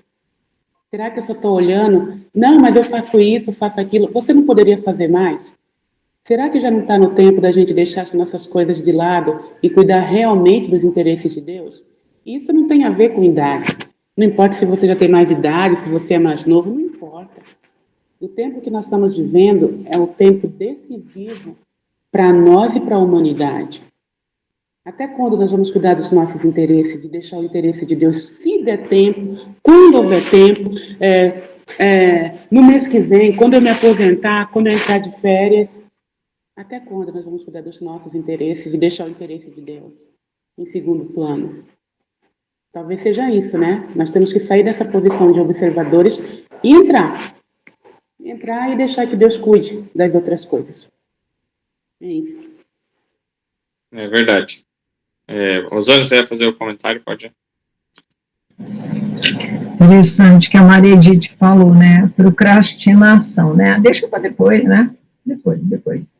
F: Será que eu só estou olhando? Não, mas eu faço isso, faço aquilo. Você não poderia fazer mais? Será que já não está no tempo da gente deixar as nossas coisas de lado e cuidar realmente dos interesses de Deus? Isso não tem a ver com idade. Não importa se você já tem mais idade, se você é mais novo, não importa. O tempo que nós estamos vivendo é o tempo decisivo para nós e para a humanidade. Até quando nós vamos cuidar dos nossos interesses e deixar o interesse de Deus, se der tempo, quando houver tempo, no mês que vem, quando eu me aposentar, quando eu entrar de férias? Até quando nós vamos cuidar dos nossos interesses e deixar o interesse de Deus em segundo plano? Talvez seja isso, né? Nós temos que sair dessa posição de observadores e entrar e deixar que Deus cuide das outras coisas. É isso.
A: É verdade. Rosane, você vai fazer o comentário? Pode.
B: Interessante que a Maria Edith falou, né? Procrastinação, né? Deixa para depois, né? Depois.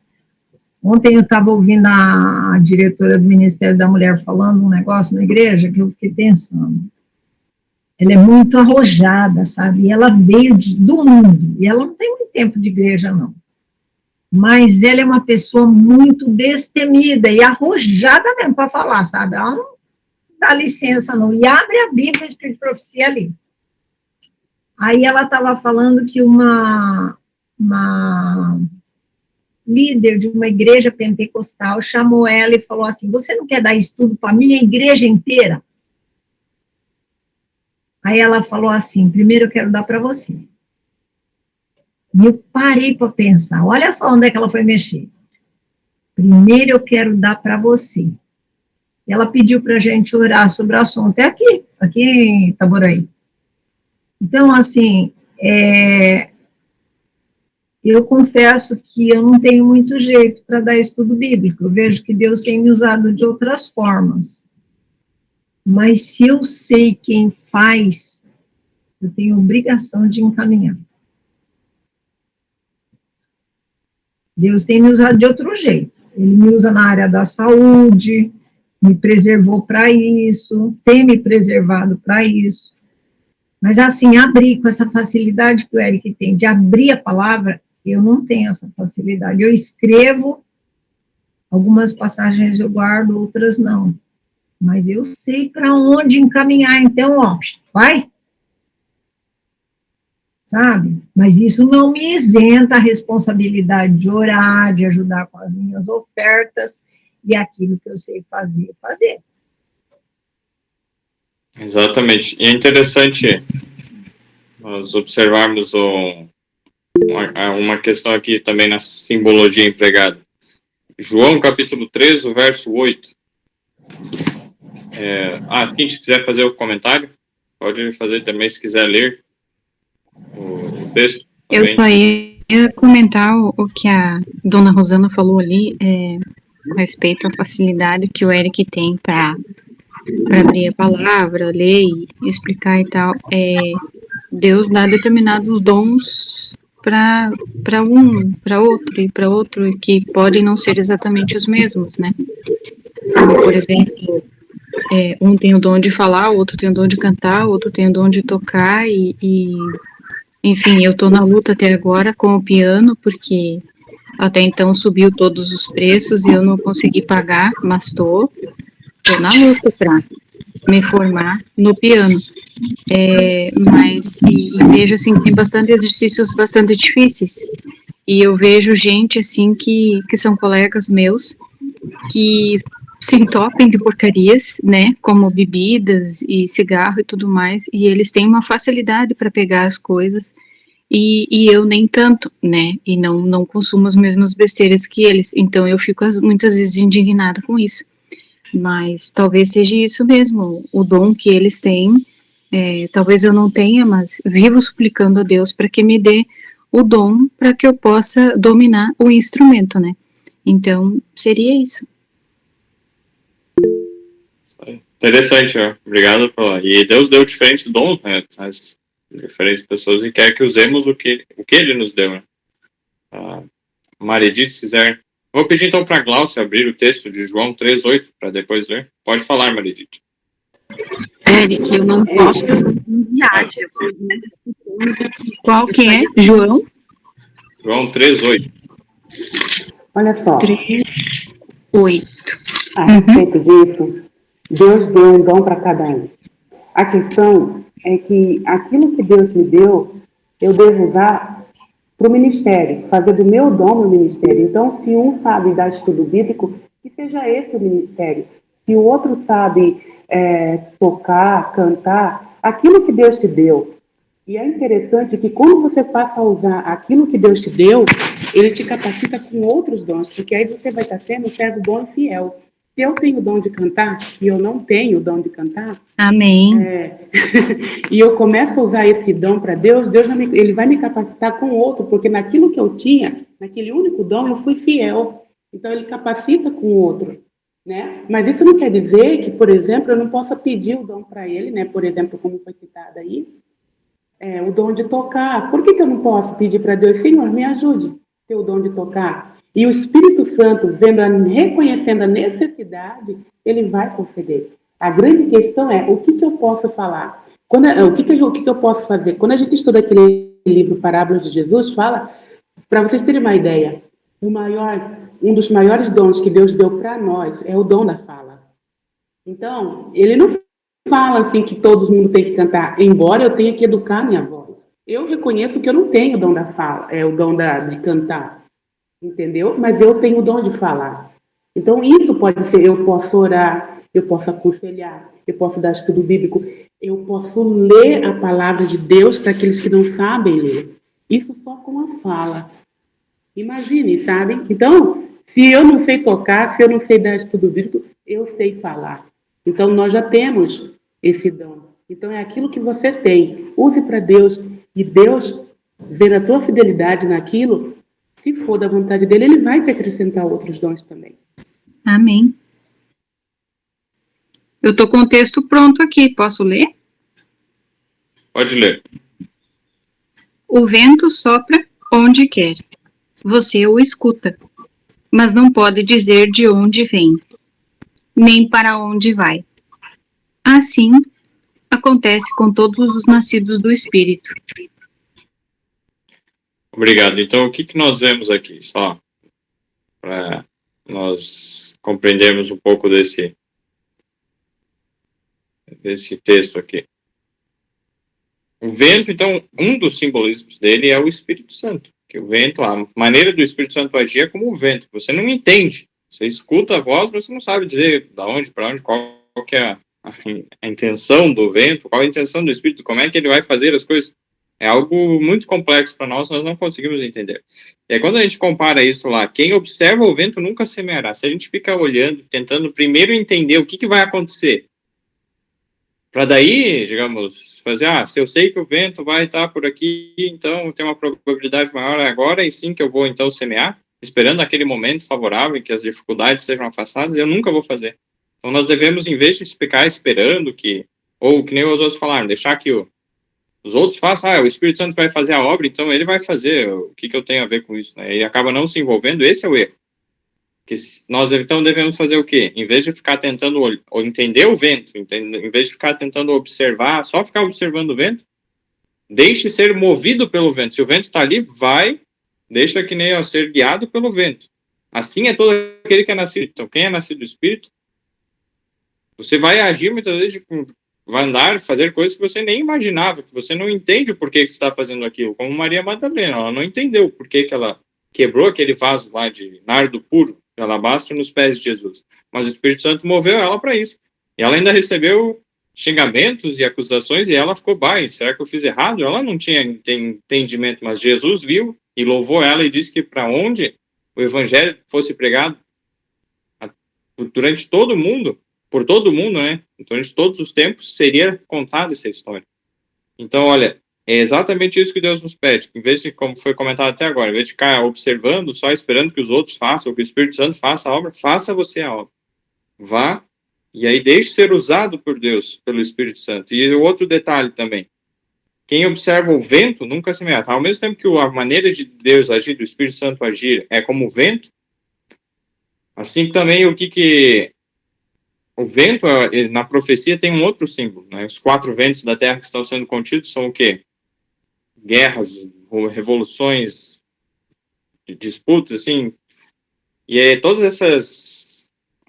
B: Ontem eu estava ouvindo a diretora do Ministério da Mulher falando um negócio na igreja que eu fiquei pensando. Ela é muito arrojada, sabe? E ela veio do mundo. E ela não tem muito tempo de igreja, não. Mas ela é uma pessoa muito destemida e arrojada mesmo para falar, sabe? Ela não dá licença, não. E abre a Bíblia, Espírito de Profecia ali. Aí ela estava falando que uma líder de uma igreja pentecostal chamou ela e falou assim, você não quer dar estudo para a minha igreja inteira? Aí ela falou assim, primeiro eu quero dar para você. E eu parei para pensar, olha só onde é que ela foi mexer. Primeiro eu quero dar para você. E ela pediu para a gente orar sobre o assunto, é aqui em Itaboraí. Então, assim, eu confesso que eu não tenho muito jeito para dar estudo bíblico, eu vejo que Deus tem me usado de outras formas. Mas se eu sei quem faz, eu tenho obrigação de encaminhar. Deus tem me usado de outro jeito. Ele me usa na área da saúde, me preservou para isso, tem me preservado para isso. Mas, assim, abrir com essa facilidade que o Eric tem, de abrir a palavra, eu não tenho essa facilidade. Eu escrevo, algumas passagens eu guardo, outras não. Mas eu sei para onde encaminhar, então, ó, vai. Sabe? Mas isso não me isenta a responsabilidade de orar, de ajudar com as minhas ofertas e aquilo que eu sei fazer.
A: Exatamente. E é interessante nós observarmos uma questão aqui também na simbologia empregada. João, capítulo 3, o verso 8. Quem quiser fazer o comentário, pode fazer também, se quiser ler o texto. Também.
G: Eu só ia comentar o que a dona Rosana falou ali, a respeito à facilidade que o Eric tem para abrir a palavra, ler e explicar e tal. Deus dá determinados dons para um, para outro, que podem não ser exatamente os mesmos, né? Como, por exemplo, um tem o dom de falar, o outro tem o dom de cantar, o outro tem o dom de tocar enfim, eu estou na luta até agora com o piano, porque até então subiu todos os preços e eu não consegui pagar, mas estou na luta para me formar no piano. Mas vejo assim que tem bastante exercícios bastante difíceis. E eu vejo gente assim que são colegas meus que se entopem de porcarias, né, como bebidas e cigarro e tudo mais, e eles têm uma facilidade para pegar as coisas e eu nem tanto, né? E não consumo as mesmas besteiras que eles. Então eu fico muitas vezes indignada com isso. Mas talvez seja isso mesmo, o dom que eles têm. Talvez eu não tenha, mas vivo suplicando a Deus para que me dê o dom para que eu possa dominar o instrumento, né? Então, seria isso.
A: Interessante, ó. Obrigado. E Deus deu diferentes dons, né? As diferentes pessoas e quer que usemos o que Ele nos deu, né? Maredite, se quiser. Vou pedir então para a Glaucia abrir o texto de João 3:8 para depois ler. Pode falar, Maredite.
H: Eric, eu não posso viajar,
G: Qual que é, João?
A: João 3:8.
F: Olha só.
G: 3:8.
F: A respeito disso, Deus deu um dom para cada um. A questão é que aquilo que Deus me deu, eu devo usar para o ministério, fazer do meu dom meu ministério. Então, se um sabe dar estudo bíblico, que seja esse o ministério. Se o outro sabe tocar, cantar, aquilo que Deus te deu. E é interessante que quando você passa a usar aquilo que Deus te deu, Ele te capacita com outros dons, porque aí você vai estar sendo um servo bom e fiel. Se eu tenho o dom de cantar e eu não tenho o dom de cantar,
G: Amém.
F: E eu começo a usar esse dom para Deus, Ele vai me capacitar com outro, porque naquilo que eu tinha, naquele único dom, eu fui fiel. Então, Ele capacita com outro, né? Mas isso não quer dizer que, por exemplo, eu não possa pedir o dom para Ele, né? Por exemplo, como foi citado aí, o dom de tocar. Por que eu não posso pedir para Deus, Senhor, me ajude a ter o dom de tocar? E o Espírito Santo, reconhecendo a necessidade, Ele vai conceder. A grande questão é, o que eu posso falar? O que eu posso fazer? Quando a gente estuda aquele livro Parábolas de Jesus, fala, para vocês terem uma ideia, um dos maiores dons que Deus deu para nós é o dom da fala. Então, Ele não fala assim que todo mundo tem que cantar, embora eu tenha que educar minha voz. Eu reconheço que eu não tenho o dom da fala, o dom de cantar. Entendeu? Mas eu tenho o dom de falar. Então, isso pode ser, eu posso orar, eu posso aconselhar, eu posso dar estudo bíblico, eu posso ler a palavra de Deus para aqueles que não sabem ler. Isso só com a fala. Imagine, sabe? Então, se eu não sei tocar, se eu não sei dar estudo bíblico, eu sei falar. Então, nós já temos esse dom. Então, é aquilo que você tem. Use para Deus. E Deus, vendo a tua fidelidade naquilo, se for da vontade dele, Ele vai te acrescentar outros dons também.
G: Amém. Eu estou com o texto pronto aqui, posso ler?
A: Pode ler.
G: O vento sopra onde quer. Você o escuta, mas não pode dizer de onde vem, nem para onde vai. Assim acontece com todos os nascidos do Espírito.
A: Obrigado. Então, o que nós vemos aqui? Só para nós compreendermos um pouco desse texto aqui. O vento, então, um dos simbolismos dele é o Espírito Santo. Que o vento, a maneira do Espírito Santo agir é como o vento. Você não entende. Você escuta a voz, mas você não sabe dizer da onde, para onde, qual que é a intenção do vento, qual a intenção do Espírito, como é que ele vai fazer as coisas. É algo muito complexo para nós não conseguimos entender. E aí, quando a gente compara isso lá, quem observa o vento nunca semeará. Se a gente fica olhando, tentando primeiro entender o que vai acontecer, para daí, digamos, fazer, se eu sei que o vento vai estar por aqui, então tem uma probabilidade maior agora, e sim que eu vou então semear, esperando aquele momento favorável em que as dificuldades sejam afastadas, eu nunca vou fazer. Então nós devemos, em vez de ficar esperando ou que nem os outros falaram, deixar que os outros façam, o Espírito Santo vai fazer a obra, então ele vai fazer, o que eu tenho a ver com isso, né? E acaba não se envolvendo, esse é o erro. Que nós então devemos fazer o quê? Em vez de ficar tentando entender o vento, em vez de ficar tentando observar, só ficar observando o vento, deixe ser movido pelo vento. Se o vento está ali, deixa que nem ser guiado pelo vento. Assim é todo aquele que é nascido. Então, quem é nascido do Espírito, você vai agir muitas vezes, vai andar, fazer coisas que você nem imaginava, que você não entende o porquê que você está fazendo aquilo. Como Maria Madalena, ela não entendeu o porquê que ela quebrou aquele vaso lá de nardo puro, de alabastro, nos pés de Jesus. Mas o Espírito Santo moveu ela para isso. E ela ainda recebeu xingamentos e acusações, e ela ficou, será que eu fiz errado? Ela não tinha entendimento, mas Jesus viu e louvou ela e disse que para onde o evangelho fosse pregado, durante todo o mundo, por todo mundo, né, durante todos os tempos, seria contada essa história. Então, olha, é exatamente isso que Deus nos pede. Em vez de, como foi comentado até agora, em vez de ficar observando, só esperando que os outros façam, ou que o Espírito Santo faça a obra, faça você a obra. Vá, e aí deixe ser usado por Deus, pelo Espírito Santo. E outro detalhe também, quem observa o vento nunca semeia. Ao mesmo tempo que a maneira de Deus agir, do Espírito Santo agir, é como o vento, assim também o vento, na profecia, tem um outro símbolo, né? Os 4 ventos da terra que estão sendo contidos são o quê? Guerras, revoluções, disputas, assim. E todas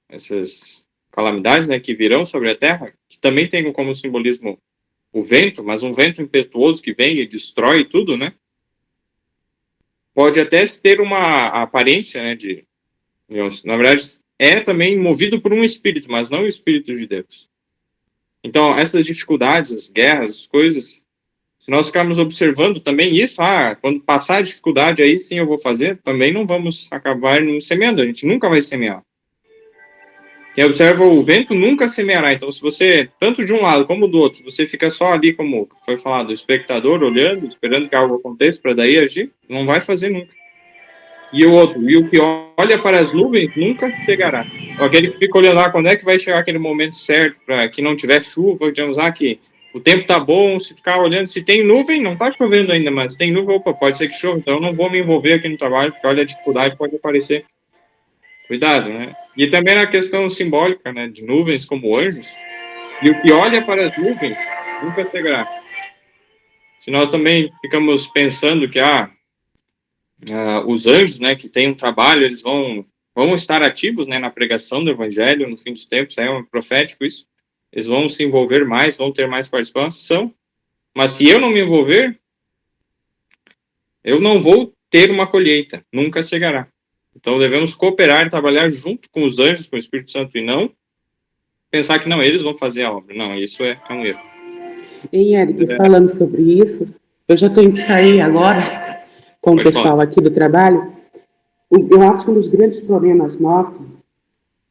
A: essas calamidades, né, que virão sobre a terra, que também tem como simbolismo o vento, mas um vento impetuoso que vem e destrói tudo, né? Pode até ter uma aparência, né, na verdade, é também movido por um espírito, mas não o Espírito de Deus. Então, essas dificuldades, as guerras, as coisas, se nós ficarmos observando também isso, quando passar a dificuldade, aí sim eu vou fazer, também não vamos acabar semeando, a gente nunca vai semear. Quem observa o vento nunca semeará. Então, se você, tanto de um lado como do outro, você fica só ali, como foi falado, o espectador, olhando, esperando que algo aconteça para daí agir, não vai fazer nunca. E o que olha para as nuvens nunca chegará. Aquele que fica olhando lá, quando é que vai chegar aquele momento certo, para que não tiver chuva, digamos que o tempo tá bom, se ficar olhando, se tem nuvem, não tá chovendo ainda, mas tem nuvem, pode ser que chova, então eu não vou me envolver aqui no trabalho, porque olha a dificuldade pode aparecer. Cuidado, né? E também na questão simbólica, né, de nuvens como anjos, e o que olha para as nuvens nunca chegará. Se nós também ficamos pensando que os anjos, né, que têm um trabalho, eles vão estar ativos, né, na pregação do evangelho no fim dos tempos, é profético isso, eles vão se envolver mais, vão ter mais participação, mas se eu não me envolver, eu não vou ter uma colheita, nunca chegará. Então devemos cooperar e trabalhar junto com os anjos, com o Espírito Santo, e não pensar que não, eles vão fazer a obra. Não, isso é um erro.
F: E Eric, falando sobre isso, eu já tenho que sair agora com o pessoal aqui do trabalho. Eu acho que um dos grandes problemas nossos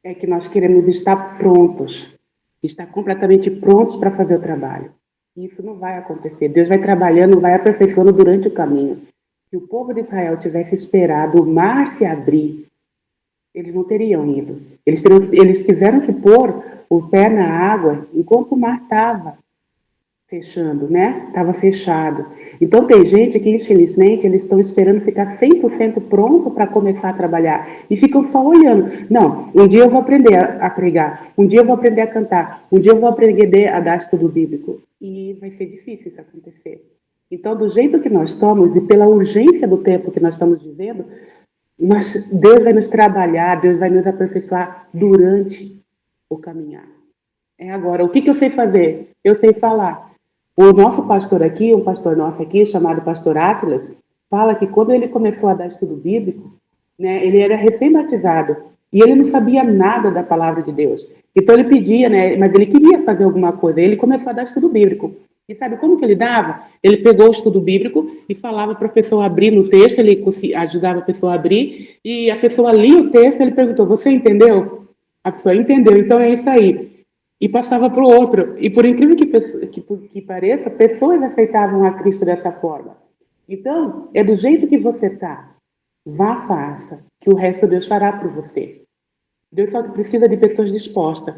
F: é que nós queremos estar prontos, estar completamente prontos para fazer o trabalho. Isso não vai acontecer. Deus vai trabalhando, vai aperfeiçoando durante o caminho. Se o povo de Israel tivesse esperado o mar se abrir, eles não teriam ido. Eles tiveram que pôr o pé na água enquanto o mar estava fechando, né? Estava fechado. Então, tem gente que, infelizmente, eles estão esperando ficar 100% pronto para começar a trabalhar. E ficam só olhando. Não, um dia eu vou aprender a pregar. Um dia eu vou aprender a cantar. Um dia eu vou aprender a dar estudo bíblico. E vai ser difícil isso acontecer. Então, do jeito que nós estamos e pela urgência do tempo que nós estamos vivendo, Deus vai nos trabalhar, Deus vai nos aperfeiçoar durante o caminhar. Agora, o que eu sei fazer? Eu sei falar. O nosso pastor aqui, um pastor nosso aqui, chamado pastor Atlas, fala que quando ele começou a dar estudo bíblico, né, ele era recém-batizado e ele não sabia nada da palavra de Deus. Então ele pedia, né, mas ele queria fazer alguma coisa. Ele começou a dar estudo bíblico. E sabe como que ele dava? Ele pegou o estudo bíblico e falava para a pessoa abrir no texto, ele ajudava a pessoa a abrir, e a pessoa lia o texto, ele perguntou, você entendeu? A pessoa entendeu, então é isso aí. E passava para o outro. E por incrível que pareça, pessoas aceitavam a Cristo dessa forma. Então, é do jeito que você está. Vá, faça, que o resto Deus fará por você. Deus só precisa de pessoas dispostas.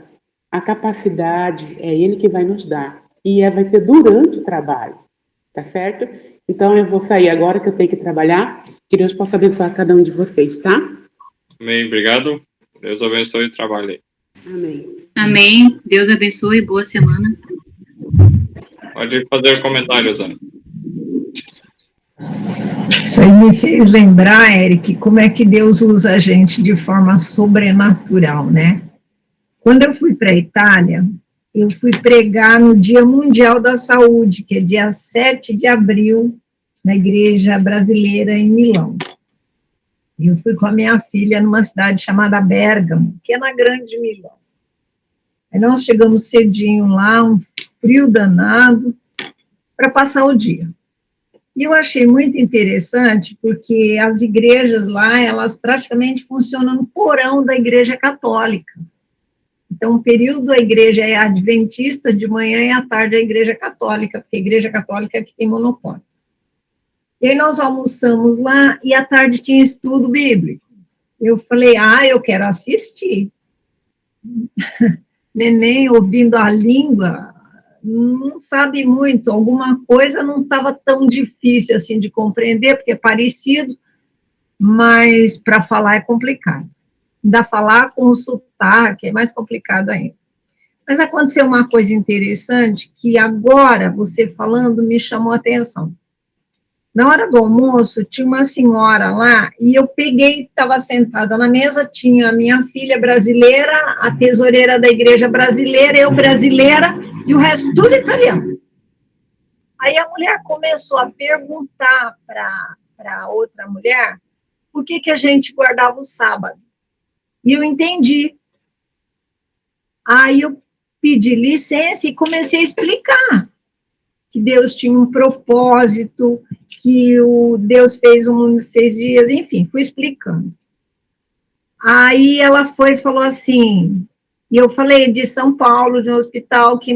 F: A capacidade é Ele que vai nos dar. E vai ser durante o trabalho, tá certo? Então, eu vou sair agora que eu tenho que trabalhar. Que Deus possa abençoar cada um de vocês, tá?
A: Amém, obrigado. Deus abençoe o trabalho aí.
F: Amém.
G: Amém. Deus abençoe. Boa semana.
A: Pode fazer comentários, Ana.
B: Isso aí me fez lembrar, Eric, como é que Deus usa a gente de forma sobrenatural, né? Quando eu fui para a Itália, eu fui pregar no Dia Mundial da Saúde, que é dia 7 de abril, na Igreja Brasileira em Milão. Eu fui com a minha filha numa cidade chamada Bérgamo, que é na Grande Milão. Aí nós chegamos cedinho lá, um frio danado, para passar o dia. E eu achei muito interessante, porque as igrejas lá, elas praticamente funcionam no porão da igreja católica. Então, o período a igreja é adventista, de manhã e à tarde a igreja católica, porque a igreja católica é que tem monopólio. E aí nós almoçamos lá, e à tarde tinha estudo bíblico. Eu falei, eu quero assistir. Neném ouvindo a língua, não sabe muito, alguma coisa não estava tão difícil assim de compreender, porque é parecido, mas para falar é complicado. Ainda falar com o sotaque é mais complicado ainda. Mas aconteceu uma coisa interessante, que agora, você falando, me chamou a atenção. Na hora do almoço, tinha uma senhora lá, e eu peguei, estava sentada na mesa, tinha a minha filha brasileira, a tesoureira da igreja brasileira, eu brasileira, e o resto tudo italiano. Aí a mulher começou a perguntar para outra mulher por que a gente guardava o sábado. E eu entendi. Aí eu pedi licença e comecei a explicar que Deus tinha um propósito, que Deus fez o mundo em 6 dias, enfim, fui explicando. Aí ela foi e falou assim, e eu falei de São Paulo, de um hospital que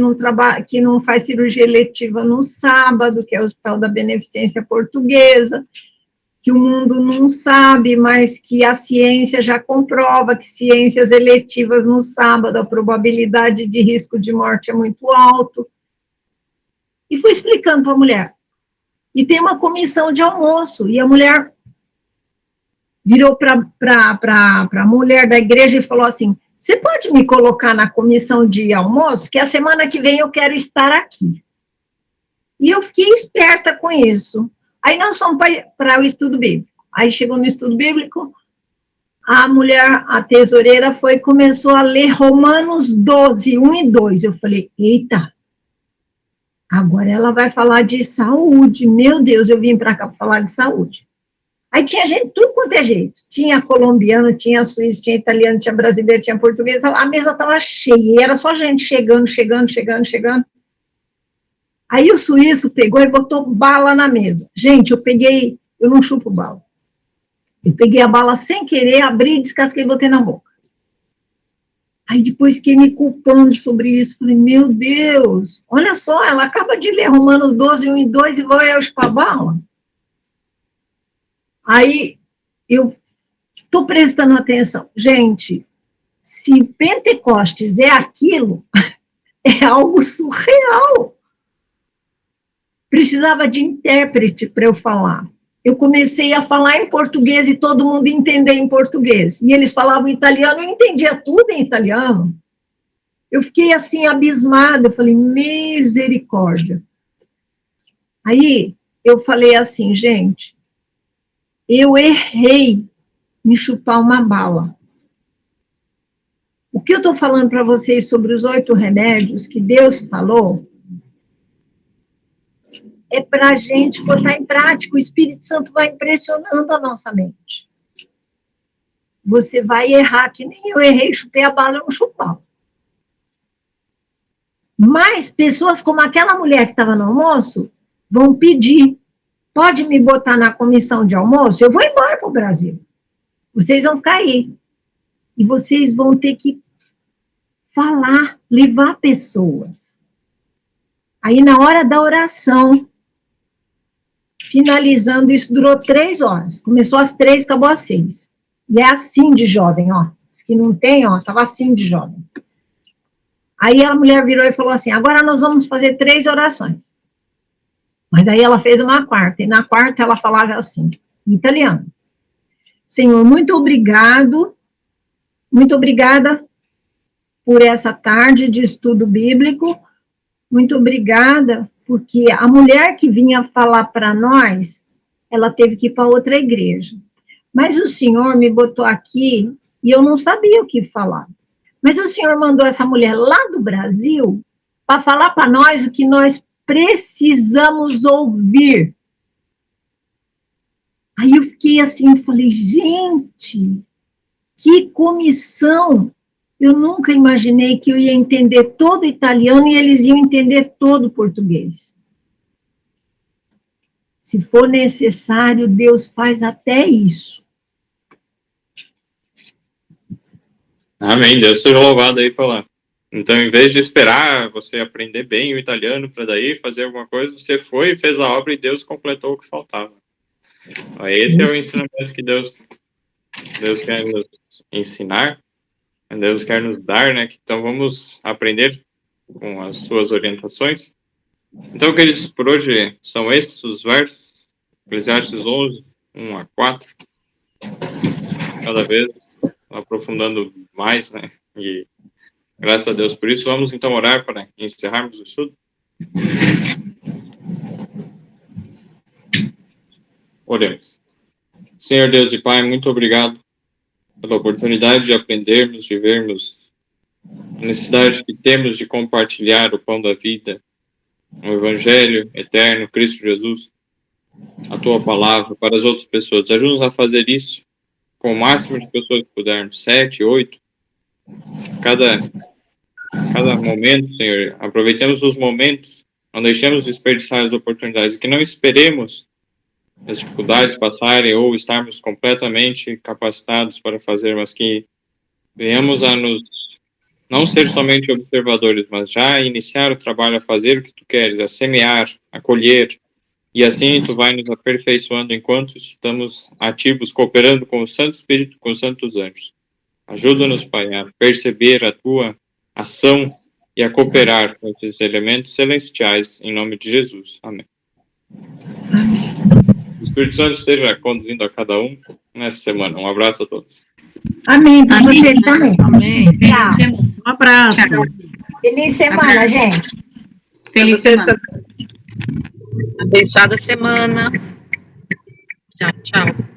B: não faz cirurgia eletiva no sábado, que é o Hospital da Beneficência Portuguesa, que o mundo não sabe, mas que a ciência já comprova que ciências eletivas no sábado, a probabilidade de risco de morte é muito alto. E fui explicando para a mulher. E tem uma comissão de almoço, e a mulher virou para a mulher da igreja e falou assim, você pode me colocar na comissão de almoço, que a semana que vem eu quero estar aqui. E eu fiquei esperta com isso. Aí nós fomos para o estudo bíblico. Aí chegou no estudo bíblico, a mulher, a tesoureira, foi e começou a ler Romanos 12, 1 e 2. Eu falei, eita, agora ela vai falar de saúde. Meu Deus, eu vim para cá para falar de saúde. Aí tinha gente, tudo quanto é jeito. Tinha colombiano, tinha suíço, tinha italiano, tinha brasileiro, tinha português. A mesa estava cheia, e era só gente chegando. Aí o suíço pegou e botou bala na mesa. Gente, eu não chupo bala. Eu peguei a bala sem querer, abri, descasquei e botei na boca. Aí depois fiquei me culpando sobre isso. Falei, meu Deus, olha só, ela acaba de ler Romanos 12, 1 e 2 e vai ao chupar-bala. Aí eu estou prestando atenção. Gente, se Pentecostes é aquilo, é algo surreal. Precisava de intérprete para eu falar. Eu comecei a falar em português e todo mundo entender em português. E eles falavam italiano, eu entendia tudo em italiano. Eu fiquei assim, abismada, eu falei, misericórdia. Aí, eu falei assim, gente, eu errei em chupar uma bala. O que eu estou falando para vocês sobre os 8 remédios que Deus falou, é para a gente botar em prática, o Espírito Santo vai impressionando a nossa mente. Você vai errar, que nem eu errei, chupei a bala, eu não chupava. Mas pessoas como aquela mulher que estava no almoço, vão pedir, pode me botar na comissão de almoço? Eu vou embora para o Brasil. Vocês vão ficar aí. E vocês vão ter que falar, levar pessoas. Aí na hora da oração, finalizando, isso durou 3 horas. Começou às 3, acabou às 6. E é assim de jovem, ó. Os que não tem, ó, estava assim de jovem. Aí a mulher virou e falou assim, agora nós vamos fazer 3 orações. Mas aí ela fez uma quarta, e na quarta ela falava assim, em italiano. Senhor, muito obrigada por essa tarde de estudo bíblico, muito obrigada, porque a mulher que vinha falar para nós, ela teve que ir para outra igreja. Mas o Senhor me botou aqui e eu não sabia o que falar. Mas o Senhor mandou essa mulher lá do Brasil para falar para nós o que nós precisamos ouvir. Aí eu fiquei assim, falei, gente, que comissão Eu nunca imaginei que eu ia entender todo o italiano e eles iam entender todo o português. Se for necessário, Deus faz até isso.
A: Amém. Deus seja louvado aí pela. Então, em vez de esperar você aprender bem o italiano para daí fazer alguma coisa, você foi e fez a obra e Deus completou o que faltava. Esse é o ensinamento que Deus quer nos ensinar, Deus quer nos dar, né? Então, vamos aprender com as suas orientações. Então, queridos, por hoje são esses os versos, Eclesiastes 11, 1 a 4, cada vez aprofundando mais, né? E graças a Deus por isso. Vamos então orar para encerrarmos o estudo. Oremos. Senhor Deus e Pai, muito obrigado pela oportunidade de aprendermos, de vermos a necessidade que temos de compartilhar o pão da vida, o Evangelho eterno, Cristo Jesus, a Tua palavra para as outras pessoas. Ajuda-nos a fazer isso com o máximo de pessoas que pudermos, 7, 8, cada momento, Senhor. Aproveitemos os momentos, não deixemos desperdiçar as oportunidades, e que não esperemos as dificuldades passarem ou estarmos completamente capacitados para fazer, mas que venhamos a nos não ser somente observadores, mas já iniciar o trabalho a fazer o que tu queres, a semear, a colher, e assim tu vai nos aperfeiçoando enquanto estamos ativos, cooperando com o Santo Espírito, com os santos anjos. Ajuda-nos, Pai, a perceber a tua ação e a cooperar com esses elementos celestiais, em nome de Jesus. Amém. O Espírito Santo esteja conduzindo a cada um nessa semana. Um abraço a todos.
B: Amém, para você também.
C: Amém.
B: Tchau.
C: Um abraço.
B: Feliz semana, gente.
G: Feliz semana.
H: Abençoada semana. Tchau, tchau.